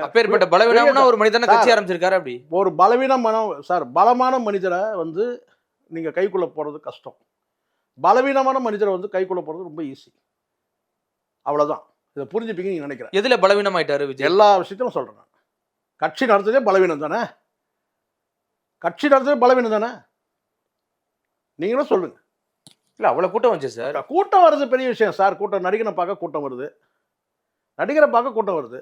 அப்பேற்பட்ட பலவீனமான ஒரு மனிதனை கட்சி ஆரம்பிச்சிருக்காரு. அப்படி ஒரு பலமான மனிதரை வந்து நீங்க கைக்குள்ள போறது கஷ்டம். பலவீனமான மனிதரை வந்து கைக்குள்ள போறது ரொம்ப ஈஸி. அவ்வளவுதான். இதை புரிஞ்சுப்பீங்க நீங்க நினைக்கிறேன். எதுல பலவீனம் ஆயிட்டாரு விஜய்? எல்லா விஷயத்திலும் சொல்றேன். நான் கட்சி நடத்ததே பலவீனம் தானே. நீங்களும் சொல்லுங்க. இல்லை அவ்வளோ கூட்டம் வந்துச்சு சார். கூட்டம் வருது பெரிய விஷயம் சார். நடிகரை பார்க்க கூட்டம் வருது.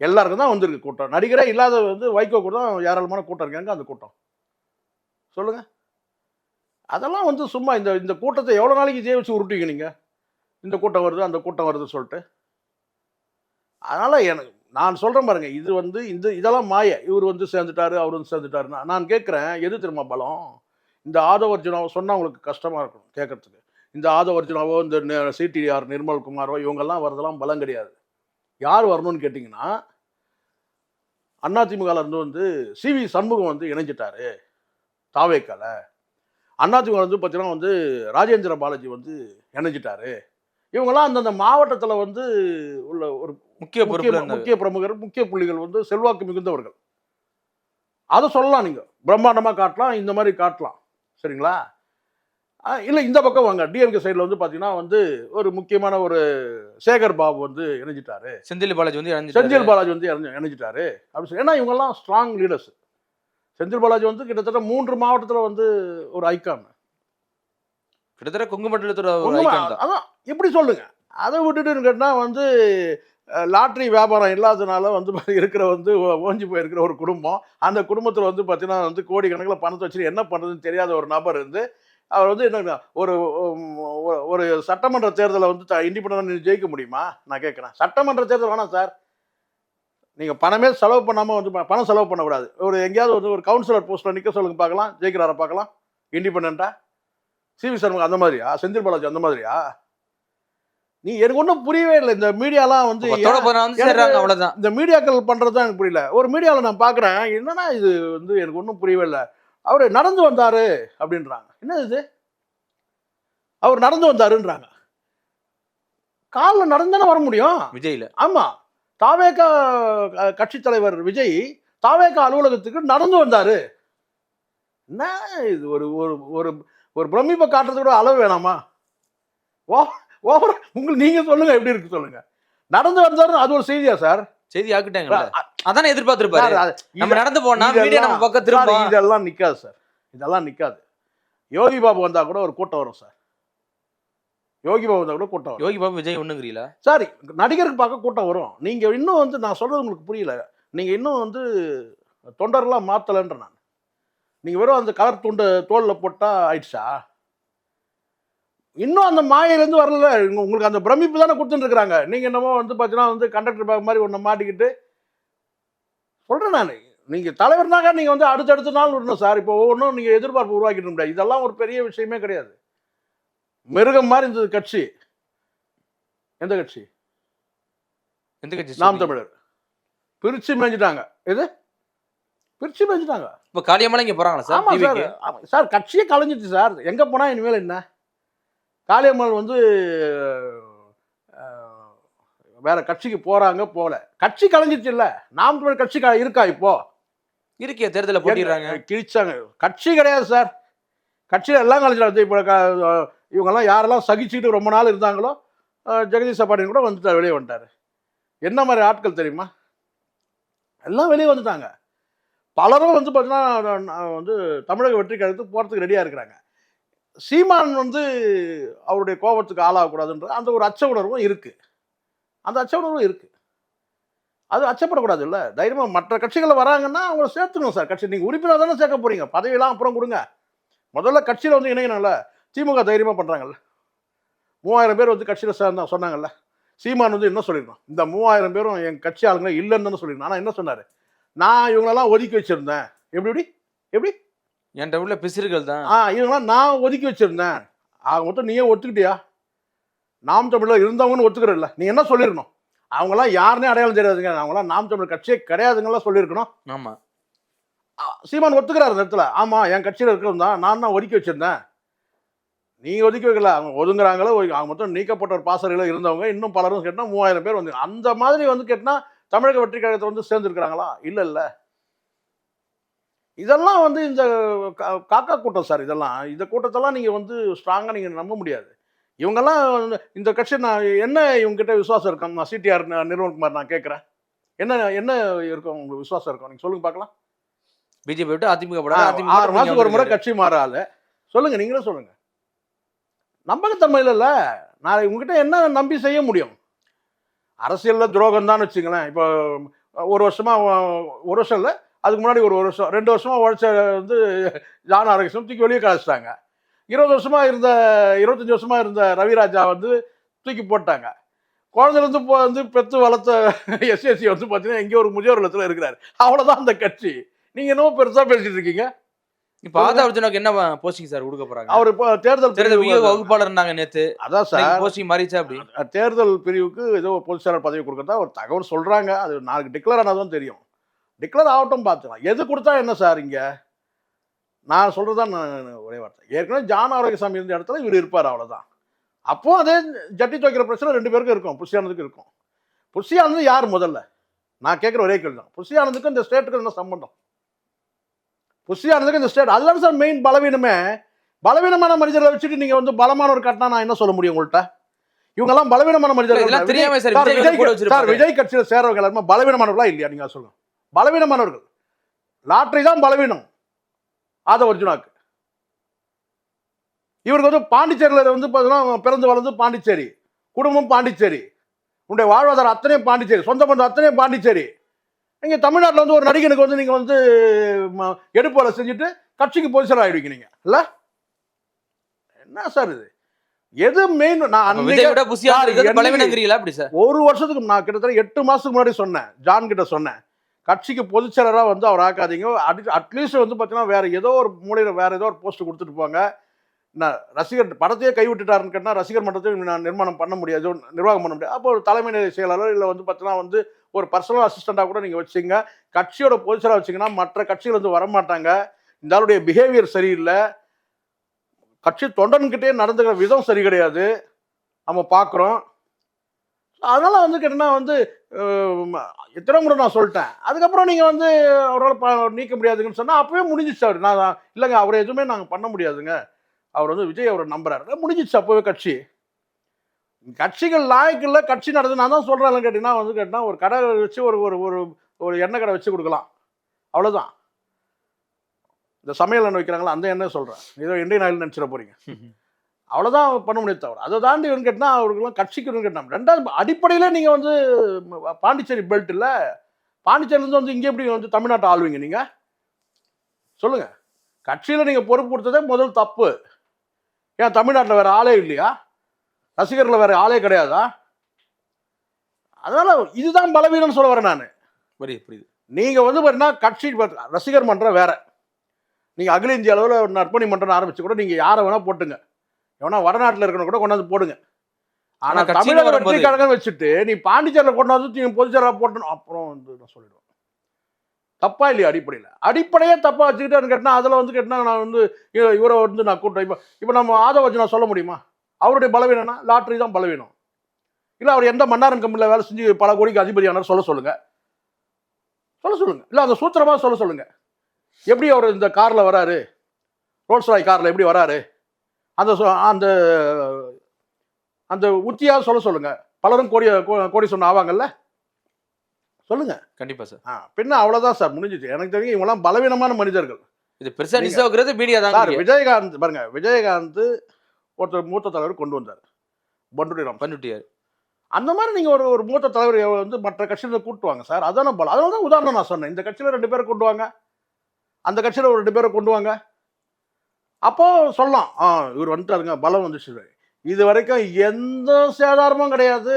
எல்லாருக்கும் தான் வந்திருக்கு கூட்டம். நடிகரே இல்லாத வந்து வைகோ கூட தான் ஏராளமான கூட்டம் இருக்காங்க. அந்த கூட்டம் சொல்லுங்க. அதெல்லாம் வந்து சும்மா இந்த கூட்டத்தை எவ்வளோ நாளைக்கு இதே வச்சு உருட்டுவீங்க நீங்கள்? இந்த கூட்டம் வருது அந்த கூட்டம் வருதுன்னு சொல்லிட்டு. அதனால் நான் சொல்கிறேன் பாருங்க, இது வந்து இதெல்லாம் மாய. இவர் வந்து சேர்ந்துட்டாரு, அவர் வந்து சேர்ந்துட்டாருன்னா நான் கேட்குறேன், எது திரும்ப பலம்? இந்த ஆதவர்ஜுனாவை சொன்னால் உங்களுக்கு கஷ்டமாக இருக்கும் கேட்கறதுக்கு. இந்த ஆதவர்ஜுனாவோ இந்த சிடிஆர் நிர்மல்குமாரோ இவங்கெல்லாம் வரதெல்லாம் பலம் கிடையாது. யார் வரணும்னு கேட்டிங்கன்னா அதிமுகல இருந்து வந்து சிவி சண்முகம் வந்து இணைஞ்சிட்டாரு தாவேக்கால. அதிமுக வந்து பார்த்தீங்கன்னா வந்து ராஜேந்திர பாலாஜி வந்து இணைஞ்சிட்டாரு. இவங்கெல்லாம் அந்தந்த மாவட்டத்தில் வந்து உள்ள ஒரு முக்கிய பிரமுகர், முக்கிய புள்ளிகள் வந்து செல்வாக்கு மிகுந்தவர்கள். அதை சொல்லலாம், நீங்க பிரம்மாண்டமா காட்டலாம், இந்த மாதிரி காட்டலாம், சரிங்களா? இல்லை இந்த பக்கம் வாங்க, டிஎம்கே சைடில் வந்து பார்த்தீங்கன்னா வந்து ஒரு முக்கியமான ஒரு சேகர் பாபு வந்து இணைஞ்சிட்டாரு, செந்தில் பாலாஜி வந்து இணைஞ்சிட்டாரு அப்படின்னு சொல்லி. ஏன்னா இவங்கெல்லாம் ஸ்ட்ராங் லீடர்ஸ். செந்தில் பாலாஜி வந்து கிட்டத்தட்ட 3 மாவட்டத்தில் வந்து ஒரு ஐக்கான், கிட்டத்தட்ட கொங்கு மண்டலத்தோட அதான் எப்படி சொல்லுங்க. அதை விட்டுட்டு கேட்டால் வந்து லாட்ரி வியாபாரம் இல்லாததுனால வந்து இருக்கிற வந்து ஓஞ்சி போயிருக்கிற ஒரு குடும்பம், அந்த குடும்பத்தில் வந்து பார்த்தீங்கன்னா வந்து கோடிக்கணக்கில் பணத்தை வச்சுட்டு என்ன பண்ணுறதுன்னு தெரியாத ஒரு நபர் இருந்து அவர் வந்து என்ன ஒரு ஒரு சட்டமன்ற தேர்தலை வந்து இண்டிபெண்டன்ட் ஜெயிக்க முடியுமா? நான் கேட்குறேன். சட்டமன்ற தேர்தல் வேணாம் சார், நீங்கள் பணமே செலவு பண்ணாமல் வந்து பணம் செலவு பண்ணக்கூடாது. ஒரு எங்கேயாவது வந்து ஒரு கவுன்சிலர் போஸ்ட்டில் நிற்க சொல்லுங்க பார்க்கலாம், ஜெயிக்கிறார பார்க்கலாம் இண்டிபெண்டா. சிவி சண்முகம் அந்த மாதிரியா? செந்தில் பாலாஜி அந்த மாதிரியா? நீ எனக்கு ஒன்றும் புரியவே இல்லை. இந்த மீடியாலாம் வந்து இந்த மீடியாக்கள் பண்ணுறது தான் எனக்கு புரியல. ஒரு மீடியாவில் நான் பார்க்குறேன், என்னன்னா இது வந்து எனக்கு ஒன்றும் புரியவே இல்லை. அவர் நடந்து வந்தாரு அப்படின்றாங்க. என்ன இது? அவர் நடந்து வந்தாருன்றாங்க. காலில் நடந்தானே வர முடியும் விஜய்ல. ஆமா, தாவேகா கட்சி தலைவர் விஜய் தாவேகா அலுவலகத்துக்கு நடந்து வந்தாரு. என்ன இது? ஒரு ஒரு ஒரு பிரமிப்பை காட்டுறதுக்கு கூட அளவு வேணாமா? ஓவர் உங்களுக்கு நீங்க சொல்லுங்க, எப்படி இருக்கு சொல்லுங்க. நடந்து வந்தாரு, அது ஒரு செய்தியா சார்? செய்தி ஆக்கிட்டாங்க, அதானே எதிர்பார்த்திருப்பாரு. நம்ம நடந்து போனா மீடியா நம்ம பக்கம் திரும்ப. இதெல்லாம் நிக்காது சார், இதெல்லாம் நிக்காது. யோகி பாபு வந்தா கூட ஒரு கூட்டம் வரும் சார். யோகி பாபு வந்தா கூட கூட்டம் வரும். யோகி பாபு விஜய் ஒண்ணுங்கிறீங்களா சார்? நடிகருக்கு பார்க்க கூட்டம் வரும். நீங்க இன்னும் வந்து நான் சொல்றது உங்களுக்கு புரியல. நீங்க இன்னும் வந்து தொண்டர்லாம் மாத்தலன்ற நான். நீங்க வெறும் அந்த கலர் துண்டை தோல்ல போட்டா ஆயிடுச்சா? இன்னும் அந்த மாயிலேருந்து வரல. உங்களுக்கு அந்த பிரமிப்பு தானே கொடுத்துட்டு இருக்கிறாங்க. நீங்கள் என்னமோ வந்து பார்த்தீங்கன்னா வந்து கண்டக்டர் பேக் மாதிரி ஒன்று மாட்டிக்கிட்டு சொல்கிறேன் நான். நீங்கள் தலைவர்னாக நீங்கள் வந்து அடுத்தடுத்த நாள் விடணும் சார். இப்போ ஒவ்வொன்றும் நீங்கள் எதிர்பார்ப்பு உருவாக்கிட முடியாது. இதெல்லாம் ஒரு பெரிய விஷயமே கிடையாது. மிருகம் மாதிரி இருந்தது கட்சி. எந்த கட்சி? நாம் தமிழர். பிரிச்சு மேய்ஞ்சிட்டாங்க. எது பிரிச்சு மேய்ஞ்சிட்டாங்க? இப்போ காளியம்மாள் இங்கே போகிறாங்களா சார்? ஆமாம் சார். சார் கட்சியே கலைஞ்சிச்சு சார். எங்கே போனால் இனிமேல் என்ன? காளியம்மாள் வந்து வேற கட்சிக்கு போறாங்க, போல. கட்சி கலைஞ்சிச்சு இல்ல. நாம் தமிழர் கட்சி இருக்கா? இப்போ இருக்கே, தேர்தலில் போட்டிடுறாங்க, கிழிச்சாங்க. கட்சி கிடையாது சார். கட்சியில் எல்லாம் கலைஞ்சிடாது. இப்போ இவங்கெல்லாம் யாரெல்லாம் சகிச்சுக்கிட்டு ரொம்ப நாள் இருந்தாங்களோ, ஜெகதீஷ் சப்பாடின்னு கூட வந்துட்டார், வெளியே வந்துட்டாரு. என்ன மாதிரி ஆட்கள் தெரியுமா? எல்லாம் வெளியே வந்துட்டாங்க. பலரும் வந்து பார்த்தீங்கன்னா வந்து தமிழக வெற்றி கழகத்துக்கு போகிறதுக்கு ரெடியாக இருக்கிறாங்க. சீமான் வந்து அவருடைய கோபத்துக்கு ஆளாகக்கூடாதுன்ற அந்த ஒரு அச்ச உணர்வும் இருக்கு. அந்த அச்ச உணர்வும் இருக்கு. அது அச்சப்படக்கூடாது இல்லை. தைரியமாக மற்ற கட்சிகள் வராங்கன்னா அவங்கள சேர்த்துக்கணும் சார். கட்சி நீங்கள் உறுப்பினர் தானே சேர்க்க போறீங்க. பதவியெல்லாம் அப்புறம் கொடுங்க. முதல்ல கட்சியில் வந்து இணையணும்ல. திமுக தைரியமாக பண்ணுறாங்கல்ல. 3000 பேர் வந்து கட்சியில் சேர்ந்தா சொன்னாங்கல்ல. சீமான் வந்து என்ன சொல்லியிருந்தோம்? இந்த 3000 பேரும் என் கட்சி ஆளுங்க இல்லைன்னு தானே சொல்லியிருந்தோம். ஆனால் என்ன சொன்னார்? நான் இவங்களெல்லாம் ஒதுக்கி வச்சிருந்தேன். எப்படி எப்படி என்கிட்ட உள்ள பிசிறுகள் தான். இவங்களாம் நான் ஒதுக்கி வச்சிருந்தேன். ஆக மொத்தம் நீயே ஒத்துக்கிட்டியா? நாம் தமிழர் இருந்தவங்கன்னு ஒத்துக்கிறல்ல. நீ என்ன சொல்லிருக்கணும்? அவங்களாம் யாருன்னே அடையாளம் தெரியாதுங்க, அவங்களாம் நாம் தமிழர் கட்சியே கிடையாதுங்கலாம் சொல்லியிருக்கணும். ஆமா, சீமான் ஒத்துக்கிறார் அந்த இடத்துல. ஆமா, என் கட்சியில் இருக்கிறது தான், நான் தான் ஒதுக்கி வச்சிருந்தேன். நீங்க ஒதுக்கி வைக்கல, அவங்க ஒதுங்குறாங்களோ. அவங்க மொத்தம் நீக்கப்பட்ட ஒரு பாசறையில் இருந்தவங்க இன்னும் பலரும் கேட்டால் 3000 பேர் வந்து அந்த மாதிரி வந்து கேட்டால் தமிழக வெற்றி கழகத்தை வந்து சேர்ந்துருக்கிறாங்களா? இல்ல. இதெல்லாம் வந்து இந்த காக்கா கூட்டம் சார். இதெல்லாம் இந்த கூட்டத்தெல்லாம் நீங்கள் வந்து ஸ்ட்ராங்காக நீங்கள் நம்ப முடியாது. இவங்கெல்லாம் இந்த கட்சி நான் என்ன இவங்ககிட்ட விசுவாசம் இருக்கும்? நான் சிடிஆர் நிர்மல்குமார் நான் கேட்குறேன், என்ன இருக்கும் உங்களுக்கு விசுவாசம் இருக்கும்? நீங்கள் சொல்லுங்க பார்க்கலாம். பிஜேபி விட்டு அதிமுக 6 மாதத்துக்கு ஒரு முறை கட்சி மாறால சொல்லுங்க, நீங்களே சொல்லுங்க. நம்பகத்தன்மை இல்லைல்ல. நான் உங்ககிட்ட என்ன நம்பி செய்ய முடியும்? அரசியலில் துரோகம் தான் வச்சுங்களேன். இப்போ ஒரு வருஷம் இல்லை, அதுக்கு முன்னாடி ஒரு வருஷம் 2 வருஷமா உழைச்ச வந்து ஜான் ஆரோக்கியம் தூக்கி வெளியே கழிச்சிட்டாங்க. 25 வருஷமா இருந்த ரவிராஜா வந்து தூக்கி போட்டாங்க. குழந்தைலேருந்து வந்து பெற்று வளர்த்த எஸ்எஸ்சி வந்து பார்த்தீங்கன்னா எங்கேயோ ஒரு முதியோர் இல்லத்தில் இருக்கிறாரு. அவ்வளோதான் அந்த கட்சி. நீங்கள் என்னவோ பெருசாக பேசிட்டு இருக்கீங்க. இப்போ ஆதவர்ஜுனாக்கு என்ன போஸ்டிங் சார் கொடுக்க போறாங்க? அவர் இப்போ தேர்தல் வகுப்பாளர் இருந்தாங்க நேத்து. அதான் சார் போஸ்டிங் மாறிச்சா? அப்படி தேர்தல் பிரிவுக்கு ஏதோ பொதுச் செயலாளர் பதவி கொடுக்கறதா ஒரு தகவல் சொல்றாங்க. அது நாளைக்கு டிக்ளேர் ஆனதும் தெரியும். டிக்ளேர் ஆகட்டும் பார்த்துக்கலாம். எது கொடுத்தா என்ன சார் இங்கே நான் சொல்கிறது தான் ஒரே வார்த்தை. ஏற்கனவே ஜான் ஆரோக்கியசாமி இருந்த இடத்துல இவர் இருப்பார், அவ்வளோதான். அப்போது அதே ஜட்டி துவைக்கிற பிரச்சனை 2 பேருக்கும் இருக்கும், புஷி ஆனந்துக்கு இருக்கும். புஷி ஆனந்து யார் முதல்ல? நான் கேட்குற ஒரே கேள்வி தான். புஷி ஆனந்துக்கும் இந்த ஸ்டேட்டுக்கு என்ன சம்பந்தம்? புஷி ஆனந்துக்கு இந்த ஸ்டேட் அதுதான் சார் மெயின் பலவீனமே. பலவீனமான மனிதர்களை வச்சுட்டு நீங்கள் வந்து பலமானவர் காட்டினா நான் என்ன சொல்ல முடியும் உங்கள்கிட்ட? இவங்கெல்லாம் பலவீனமான மனிதர்கள். விஜய் கட்சியில் சேர்றவங்க எல்லாருமே பலவீனமானவர்களா இல்லையா? நீங்கள் சொல்லுங்க. பலவீனமானவர்கள். லாட்டரி தான் பலவீனம் ஆதவ அர்ஜுனாக்கு. இவருக்கு வந்து பாண்டிச்சேரியில் வந்து பார்த்தீங்கன்னா பிறந்து வளர்ந்து பாண்டிச்சேரி, குடும்பம் பாண்டிச்சேரி, உங்களுடைய வாழ்வாதாரம் அத்தனையும் பாண்டிச்சேரி, சொந்த பந்தம் அத்தனையும் பாண்டிச்சேரி. நீங்கள் தமிழ்நாட்டில் வந்து ஒரு நடிகனுக்கு வந்து நீங்கள் வந்து எடுப்பு வேலை செஞ்சுட்டு கட்சிக்கு பொசிஷன் ஆகிடுவீங்க நீங்கள் இல்லை? என்ன சார் இது? எது மெயின்? நான் ஒரு வருஷத்துக்கு நான் கிட்டத்தட்ட 8 மாசத்துக்கு முன்னாடி சொன்னேன், ஜான் கிட்ட சொன்னேன், கட்சிக்கு பொதுச்செயலராக வந்து அவர் ஆக்காதீங்க. அட்லீஸ்ட் வந்து பார்த்தீங்கன்னா வேற ஏதோ ஒரு மூலையில் வேற ஏதோ ஒரு போஸ்ட் கொடுத்துட்டு போங்க. நான் ரசிகர் படத்தையே கைவிட்டுட்டாருன்னு கேட்டால் ரசிகர் மன்றத்தையும் நான் நிர்மாணம் பண்ண முடியாது, நிர்வாகம் பண்ண முடியாது. அப்போ ஒரு தலைமை செயலாளர் இல்லை வந்து பார்த்தீங்கன்னா வந்து ஒரு பர்சனல் அசிஸ்டண்டாக கூட நீங்கள் வச்சுங்க. கட்சியோட பொதுச்செயலாளர் வச்சிங்கன்னா மற்ற கட்சிகள் வந்து வரமாட்டாங்க. இந்த ஆளுடைய பிஹேவியர் சரியில்லை, கட்சி தொண்டன்கிட்டே நடந்துக்கிற விதம் சரி கிடையாது, நம்ம பார்க்குறோம். அதனால் வந்து கேட்டீங்கன்னா வந்து எத்தனை முறை நான் சொல்லிட்டேன். அதுக்கப்புறம் நீங்கள் வந்து அவரால் நீக்க முடியாதுங்கன்னு சொன்னால் அப்போவே முடிஞ்சிச்சு. அவர் நான் இல்லைங்க அவரை எதுவுமே நாங்கள் பண்ண முடியாதுங்க, அவர் வந்து விஜய் அவரை நம்புறாரு, முடிஞ்சிச்சு அப்போவே கட்சி. கட்சிகள் லாய்க்கில்ல கட்சி நடந்து நான் தான் சொல்கிறேன். கேட்டிங்கன்னா வந்து கேட்டால் ஒரு கடை வச்சு ஒரு ஒரு ஒரு எண்ணெய் கடை வச்சு கொடுக்கலாம், அவ்வளோதான். இந்த சமையல் எண்ணெய் வைக்கிறாங்களா அந்த எண்ணெய் சொல்கிறேன், ஏதோ இண்டியன் ஆயில் நினச்சிட போகிறீங்க, அவ்வளோதான் பண்ண முடியாது. தவிர அதை தாண்டி கேட்டால் அவருக்கெல்லாம் கட்சிக்கு கேட்டாங்க. ரெண்டாவது அடிப்படையில் நீங்கள் வந்து பாண்டிச்சேரி பெல்ட் இல்லை, பாண்டிச்சேரியிலேருந்து வந்து இங்கே எப்படி வந்து தமிழ்நாட்டை ஆளுவீங்க நீங்கள் சொல்லுங்கள்? கட்சியில் நீங்கள் பொறுப்பு கொடுத்ததே முதல் தப்பு. ஏன் தமிழ்நாட்டில் வேறு ஆளே இல்லையா? ரசிகர்கள் வேறு ஆளே கிடையாதா? அதனால் இதுதான் பலவீனம்னு சொல்ல வரேன் நான். புரியுது. நீங்கள் வந்து பார்த்தீங்கன்னா கட்சி ரசிகர் மன்றம் வேறு, நீங்கள் அகில இந்திய அளவில் ஒரு நற்பணி மன்றம் ஆரம்பிச்சு கூட நீங்கள் யாரை வேணால் போட்டுங்க, எவனா வடநாட்டில் இருக்கணும் கூட கொண்டாந்து போடுங்க. ஆனால் தமிழக வெற்றி கழகம் வச்சுட்டு நீ பாண்டிச்சேரியில் கொண்டாந்து நீங்கள் பொதுச்செயலாளராக போட்டணும், அப்புறம் வந்து நான் சொல்லிடுவேன். தப்பா இல்லையா? அடிப்படையே தப்பா வச்சுக்கிட்டேன்னு கேட்டால் அதில் வந்து கேட்டால் நான் வந்து இவரை வந்து நான் கூட்டம் இப்போ நம்ம ஆதவ அர்ஜுனா சொல்ல முடியுமா? அவருடைய பலவீனம்னா லாட்ரி தான் பலவீனம். இல்லை அவர் எந்த மன்னாரன் கம்பெனியில் வேலை செஞ்சு பல கோடிக்கு அதிபதியானார் சொல்ல சொல்லுங்க. இல்லை அந்த சூத்திரமாக சொல்ல சொல்லுங்க. எப்படி அவர் இந்த காரில் வராரு, ரோல்ஸ் ராய் காரில் எப்படி வராரு, அந்த அந்த அந்த உத்தியாக சொல்ல சொல்லுங்க. பலரும் கோடி சொன்ன ஆவாங்கல்ல, சொல்லுங்க. கண்டிப்பா சார். பின்ன அவ்வளவுதான் சார், முடிஞ்சிச்சு. எனக்கு தெரியும் இவங்கெல்லாம் பலவீனமான மனிதர்கள். இது பெருசா நிசோகிறது மீடியா தான் சார். விஜயகாந்த் பாருங்க, விஜயகாந்த் ஒருத்தர் மூத்த தலைவர் கொண்டு வந்தார், பண்டுட்டியார். அந்த மாதிரி நீங்க ஒரு மூத்த தலைவர் வந்து மற்ற கட்சியில கூட்டுவாங்க சார், அதான பலம். அதனால தான் உதாரணம் நான் சொன்னேன், இந்த கட்சியில 2 பேரை கொண்டு வாங்க, அந்த கட்சியில ஒரு 2 பேரை கொண்டு வாங்க, அப்போ சொல்லலாம் இவர் வந்துட்டாருங்க, பலம் வந்துச்சு. இது வரைக்கும் எந்த சேதாரமும் கிடையாது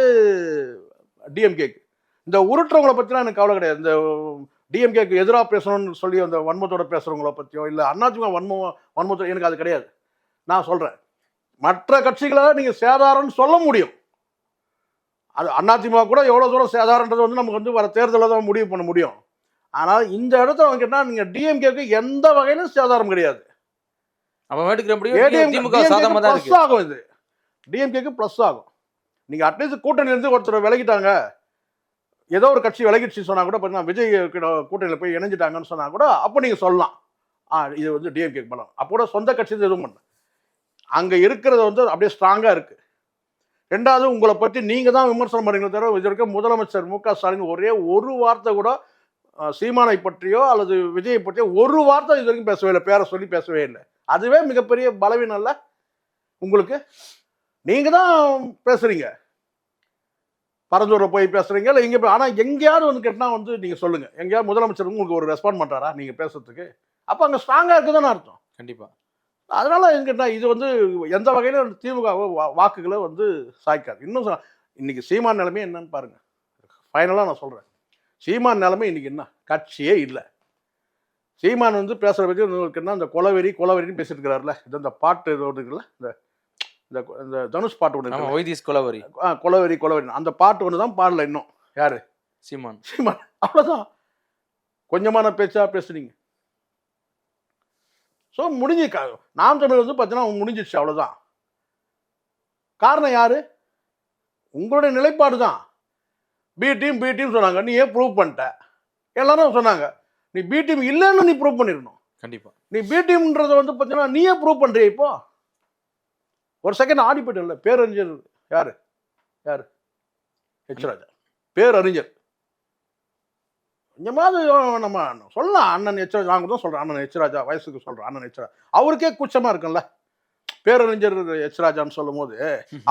டிஎம்கேக்கு. இந்த உருட்டுறவங்களை பற்றிலாம் எனக்கு கவலை கிடையாது. இந்த டிஎம்கேக்கு எதிராக பேசணும்னு சொல்லி அந்த வன்மத்தோட பேசுகிறவங்கள பற்றியோ இல்லை அதிமுக வன்மத்தோட எனக்கு அது கிடையாது. நான் சொல்கிறேன், மற்ற கட்சிகளால் நீங்கள் சேதாரம்னு சொல்ல முடியும். அது அதிமுக கூட எவ்வளோ தூரம் சேதாரன்றது வந்து நமக்கு வந்து வர தேர்தலில் தான் முடிவு பண்ண முடியும். ஆனால் இந்த இடத்துல அவங்க கேட்டால் நீங்கள் டிஎம்கேக்கு எந்த வகையிலும் சேதாரம் கிடையாது. ப்ளஸ் ஆகும், இது டிஎம்கேக்கு ப்ளஸ் ஆகும். நீங்கள் அட்லீஸ்ட் கூட்டணி இருந்து ஒருத்தர் விலகிட்டாங்க, ஏதோ ஒரு கட்சி விலகிடுச்சு சொன்னா கூட பார்த்தீங்கன்னா விஜய் கூட்டணியில் போய் இணைஞ்சிட்டாங்கன்னு சொன்னா கூட அப்போ நீங்கள் சொல்லலாம் இது வந்து டிஎம்கே பலம். அப்போ கூட சொந்த கட்சி எதுவும் பண்ணல, அங்கே இருக்கிறது வந்து அப்படியே ஸ்ட்ராங்காக இருக்கு. ரெண்டாவது, உங்களை பற்றி நீங்கள் தான் விமர்சனம் பண்ணுறீங்களே தவிர இது வரைக்கும் முதலமைச்சர் மு க ஸ்டாலின் ஒரே ஒரு வார்த்தை கூட சீமானை பற்றியோ அல்லது விஜயை பற்றியோ ஒரு வார்த்தை இது வரைக்கும் பேசவே இல்லை, பேரை சொல்லி பேசவே இல்லை. அதுவே மிகப்பெரிய பலவீனம் இல்லை உங்களுக்கு. நீங்கள் தான் பேசுறீங்க, பரந்தூரில் போய் பேசுறீங்க இல்லை இங்கே. ஆனால் எங்கேயாவது வந்து கேட்டால் வந்து நீங்கள் சொல்லுங்கள், எங்கேயாவது முதலமைச்சர் உங்களுக்கு ஒரு ரெஸ்பாண்ட் பண்ணுறாரா நீங்கள் பேசுறதுக்கு? அப்போ அங்கே ஸ்ட்ராங்காக இருக்குதுன்னு அர்த்தம். கண்டிப்பாக. அதனால கேட்டால் இது வந்து எந்த வகையிலும் திமுக வாக்குகளை வந்து சாய்க்காது. இன்னும் இன்னைக்கு சீமான் நிலைமை என்னன்னு பாருங்க. ஃபைனலாக நான் சொல்கிறேன், சீமான் நிலைமை இன்னைக்கு என்ன, கட்சியே இல்லை. சீமான் வந்து பேசுகிற பற்றி என்ன இந்த கொலவெறின்னு பேசிட்டு இருக்கிறாருல, இது இந்த பாட்டு இது இருக்குல்ல, இந்த தனுஷ் பாட்டு ஒன்று கொலவெறி அந்த பாட்டு ஒன்று தான் பாடல இன்னும். யாரு? சீமான். அவ்வளோதான். கொஞ்சமான பேச்சா பேசுனீங்க. ஸோ முடிஞ்சு நாம் தமிழர் வந்து பார்த்தீங்கன்னா முடிஞ்சிடுச்சு, அவ்வளோதான். காரணம் யாரு? உங்களுடைய நிலைப்பாடு தான். பி டீம் சொன்னாங்க, நீ ஏன் ப்ரூவ் பண்ணிட்ட? எல்லாரும் சொன்னாங்க நீ பி டீம் இல்லைன்னு நீ ப்ரூவ் பண்ணிடணும். கண்டிப்பா நீ பி டீம்ன்றத வந்து பார்த்தீங்கன்னா நீயே ப்ரூவ் பண்றிய. இப்போ ஒரு செகண்ட் ஆடி போயிட்டல. பேரறிஞர் யாரு? எச் ராஜா பேரறிஞர். கொஞ்சமாவது நம்ம சொல்லலாம். அண்ணன் எச் ராஜா, நாங்கள் தான் சொல்கிறேன், அண்ணன் எச் ராஜா வயசுக்கு சொல்கிறேன், அண்ணன் எச் ராஜா. அவருக்கே கூச்சமாக இருக்குல்ல பேரறிஞர் எச் ராஜான்னு சொல்லும் போது,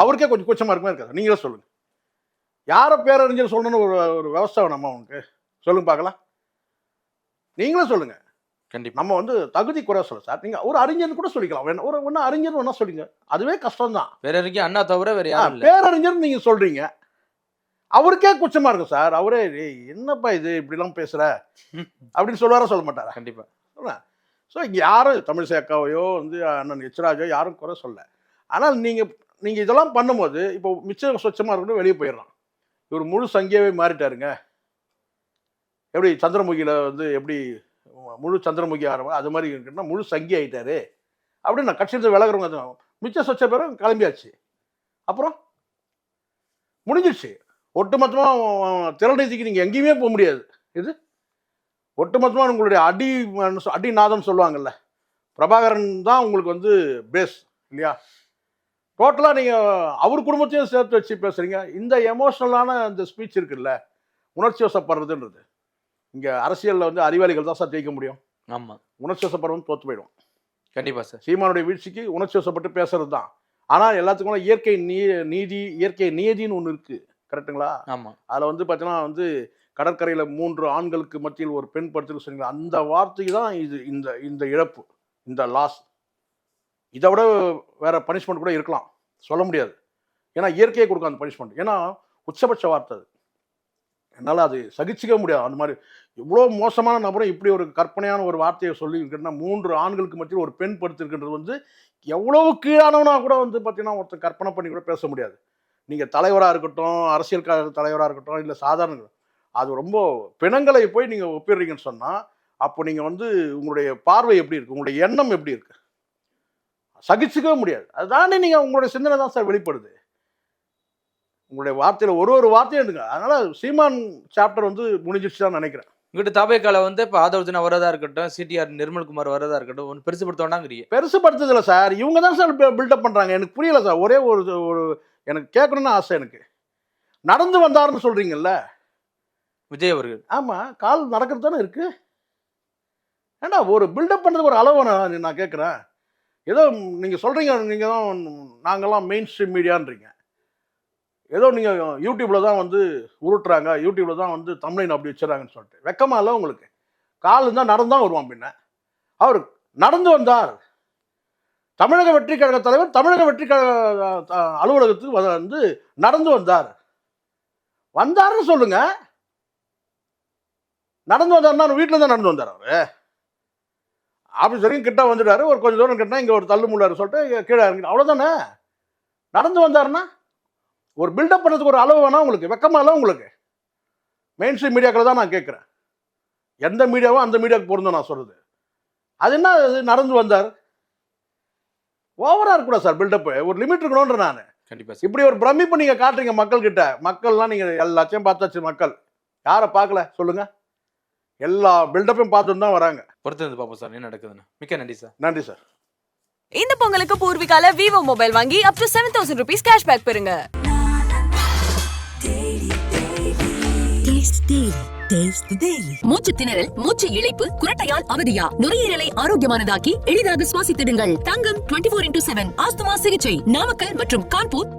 அவருக்கே கொஞ்சம் கூச்சமாக இருக்குமா இருக்காது? நீங்களே சொல்லுங்க, யாரை பேரறிஞர் சொல்லணும்னு ஒரு விவசாய வேணாமா உனக்கு? சொல்லுங்க பார்க்கலாம், நீங்களே சொல்லுங்க. கண்டிப்பா நம்ம வந்து தகுதி குறைய சொல்ல சார். நீங்க ஒரு அறிஞர் கூட சொல்லிக்கலாம், ஒன்னு அறிஞர் வேணா சொல்லிங்க, அதுவே கஷ்டம் தான். பேரறிஞர் அண்ணா தவிர வேற யாரும் இல்ல. பேரறிஞர் நீங்க சொல்றீங்க, அவருக்கே குச்சமா இருக்கும் சார். அவரே என்னப்பா இது இப்படிலாம் பேசுற அப்படின்னு சொல்லுவாரா? சொல்ல மாட்டாரா? கண்டிப்பா. ஸோ இங்கே யாரும் தமிழிசை அக்காவையோ வந்து அண்ணன் எச் ராஜோ யாரும் குறை சொல்ல. ஆனால் நீங்கள் இதெல்லாம் பண்ணும்போது இப்போ மிச்சம் சொச்சமாக இருக்கணும், வெளியே போயிடலாம். இவர் முழு சங்கியாவே மாறிட்டாருங்க. எப்படி சந்திரமுகியில் வந்து எப்படி முழு சந்திரமுகி ஆரம்பம் அது மாதிரி இருக்குன்னா முழு சங்கி ஆகிட்டாரு அப்படின்னு நான் கட்சியில் விலகிறவங்க மிச்சம் சொச்ச பேரும் கிளம்பியாச்சு. அப்புறம் முடிஞ்சிடுச்சு. ஒட்டுமொத்தமாக திரள்நீதிக்கு நீங்கள் எங்கேயுமே போக முடியாது. இது ஒட்டுமொத்தமாக உங்களுடைய அடிநாதம் சொல்லுவாங்கல்ல, பிரபாகரன் தான் உங்களுக்கு வந்து பேஸ் இல்லையா? டோட்டலாக நீங்கள் அவர் குடும்பத்தையும் சேர்த்து வச்சு பேசுகிறீங்க. இந்த எமோஷ்னலான இந்த ஸ்பீச் இருக்குல்ல, உணர்ச்சி வசப்படுறதுன்றது, இங்கே அரசியலில் வந்து அறிவாளிகள் தான் சார் ஜெயிக்க முடியும். ஆமாம், உணர்ச்சி வசப்படுறவங்க தோற்று போயிடும். கண்டிப்பாக சார். சீமானுடைய வீழ்ச்சிக்கு உணர்ச்சி வசப்பட்டு பேசுறது தான். ஆனால் எல்லாத்துக்கும் இயற்கை நீதி, இயற்கை நியதின்னு ஒன்று இருக்குது, கரெக்டுங்களா? ஆமாம். அதில் வந்து பார்த்தீங்கன்னா வந்து கடற்கரையில் 3 ஆண்களுக்கு மத்தியில் ஒரு பெண் படுத்து சொன்னீங்களா, அந்த வார்த்தைக்கு தான் இது இந்த இழப்பு, இந்த லாஸ். இதை விட வேற பனிஷ்மெண்ட் கூட இருக்கலாம், சொல்ல முடியாது. ஏன்னா இயற்கையை கொடுக்கும் அந்த பனிஷ்மெண்ட். ஏன்னா உச்சபட்ச வார்த்தை அது. என்னால் அது சகிச்சிக்க முடியாது. அந்த மாதிரி இவ்வளோ மோசமான நபரும் இப்படி ஒரு கற்பனையான ஒரு வார்த்தையை சொல்லி இருக்குன்னா, 3 ஆண்களுக்கு மத்தியில் ஒரு பெண் படுத்திருக்கின்றது வந்து எவ்வளவு கீழானவனா கூட வந்து பார்த்தீங்கன்னா ஒருத்தர் கற்பனை பண்ணி கூட பேச முடியாது. நீங்கள் தலைவராக இருக்கட்டும், அரசியல் தலைவராக இருக்கட்டும், இல்லை சாதாரண, அது ரொம்ப பிணங்களை போய் நீங்கள் ஒப்பிடுறீங்கன்னு சொன்னால், அப்போ நீங்கள் வந்து உங்களுடைய பார்வை எப்படி இருக்குது, உங்களுடைய எண்ணம் எப்படி இருக்குது, சகிச்சுக்கவே முடியாது. அதுதானே நீங்கள் உங்களுடைய சிந்தனை தான் சார் வெளிப்படுது. உங்களுடைய வார்த்தையில் ஒரு வார்த்தையும் எடுங்க. அதனால் சீமான் சாப்டர் வந்து முடிஞ்சிச்சு தான் நினைக்கிறேன். உங்கள்கிட்ட தாபேக்கால வந்து இப்போ ஆதவர்ஜுனா வரதா இருக்கட்டும், சிடிஆர் நிர்மல்குமார் வரதா இருக்கட்டும், ஒன்று பெருசுப்படுத்தோண்டாங்கிறீங்க. பெருசுப்படுத்துதில்ல சார், இவங்க தான் சார் பில்டப் பண்ணுறாங்க. எனக்கு புரியல சார். ஒரே ஒரு எனக்கு கேட்கணும்னு ஆசை. எனக்கு நடந்து வந்தாருன்னு சொல்கிறீங்கல்ல விஜய் அவர்கள். ஆமாம், கால் நடக்கிறது தானே இருக்குது. ஏண்டா ஒரு பில்டப் பண்ணுறதுக்கு ஒரு அளவு நான் கேட்குறேன். ஏதோ நீங்கள் சொல்கிறீங்க, நீங்கள் தான் நாங்கள்லாம் மெயின் ஸ்ட்ரீம் மீடியான்றீங்க. ஏதோ நீங்கள் யூடியூப்பில் தான் வந்து உருட்டுறாங்க, யூடியூப்பில் தான் வந்து தமிழின் அப்படி வச்சுறாங்கன்னு சொல்லிட்டு வெக்கமா இல்லை உங்களுக்கு? கால் இருந்தால் நடந்து தான் வருவான். பின்ன அவர் நடந்து வந்தார். தமிழக வெற்றி கழக தலைவர் தமிழக வெற்றி கழக அலுவலகத்துக்கு வந்து நடந்து வந்தார்னு சொல்லுங்க. நடந்து வந்தார்னா வீட்டில் தான் நடந்து வந்தார். அவர் ஆஃபீஸ் வரைக்கும் கிட்ட வந்துட்டாரு. ஒரு கொஞ்சம் தூரம் கிட்ட இங்கே ஒரு தள்ளு முள்ளாரு சொல்லிட்டு கீழே இறங்கிட்டு அவ்வளோதானே. நடந்து வந்தாருன்னா ஒரு பில்டப் பண்ணுறதுக்கு ஒரு அளவு வேணா உங்களுக்கு? வெக்கமா இல்லை உங்களுக்கு? மெயின் ஸ்ட்ரீம் மீடியாக்களை தான் நான் கேட்குறேன். எந்த மீடியாவோ அந்த மீடியாவுக்கு பொருந்தும் நான் சொல்கிறது. அது என்ன நடந்து வந்தார்? ஓவராக இருக்கக்கூடாது சார் பில்டப்பு. ஒரு லிமிட் இருக்கணும்ன்ற நான். கண்டிப்பாக. இப்படி ஒரு பிரமிப்பு நீங்கள் காட்டுறீங்க மக்கள்கிட்ட. மக்கள்லாம் நீங்கள் எல்லாத்தையும் பார்த்தாச்சு. மக்கள் யாரை பார்க்கல சொல்லுங்க? எல்லா பில்டப்பையும் பார்த்துட்டு தான் வராங்க. பொறுத்து வந்து பார்ப்போம் சார் என்ன நடக்குதுன்னு. மிக்க நன்றி சார். நன்றி சார். இந்த பொங்கலுக்கு பூர்விகால விவோ மொபைல் வாங்கி up to 7,000 rupees கேஷ்பேக் பெறுங்க. மூச்சு திணறல், மூச்சு இழைப்பு, குரட்டையால் அவதியா, நுரையீரலை ஆரோக்கியமானதாக்கி எளிதாக சுவாசித்திடுங்கள். தங்கம் 24/7 ஆஸ்துமா சிகிச்சை நாமக்கல் மற்றும் கான்பூர்.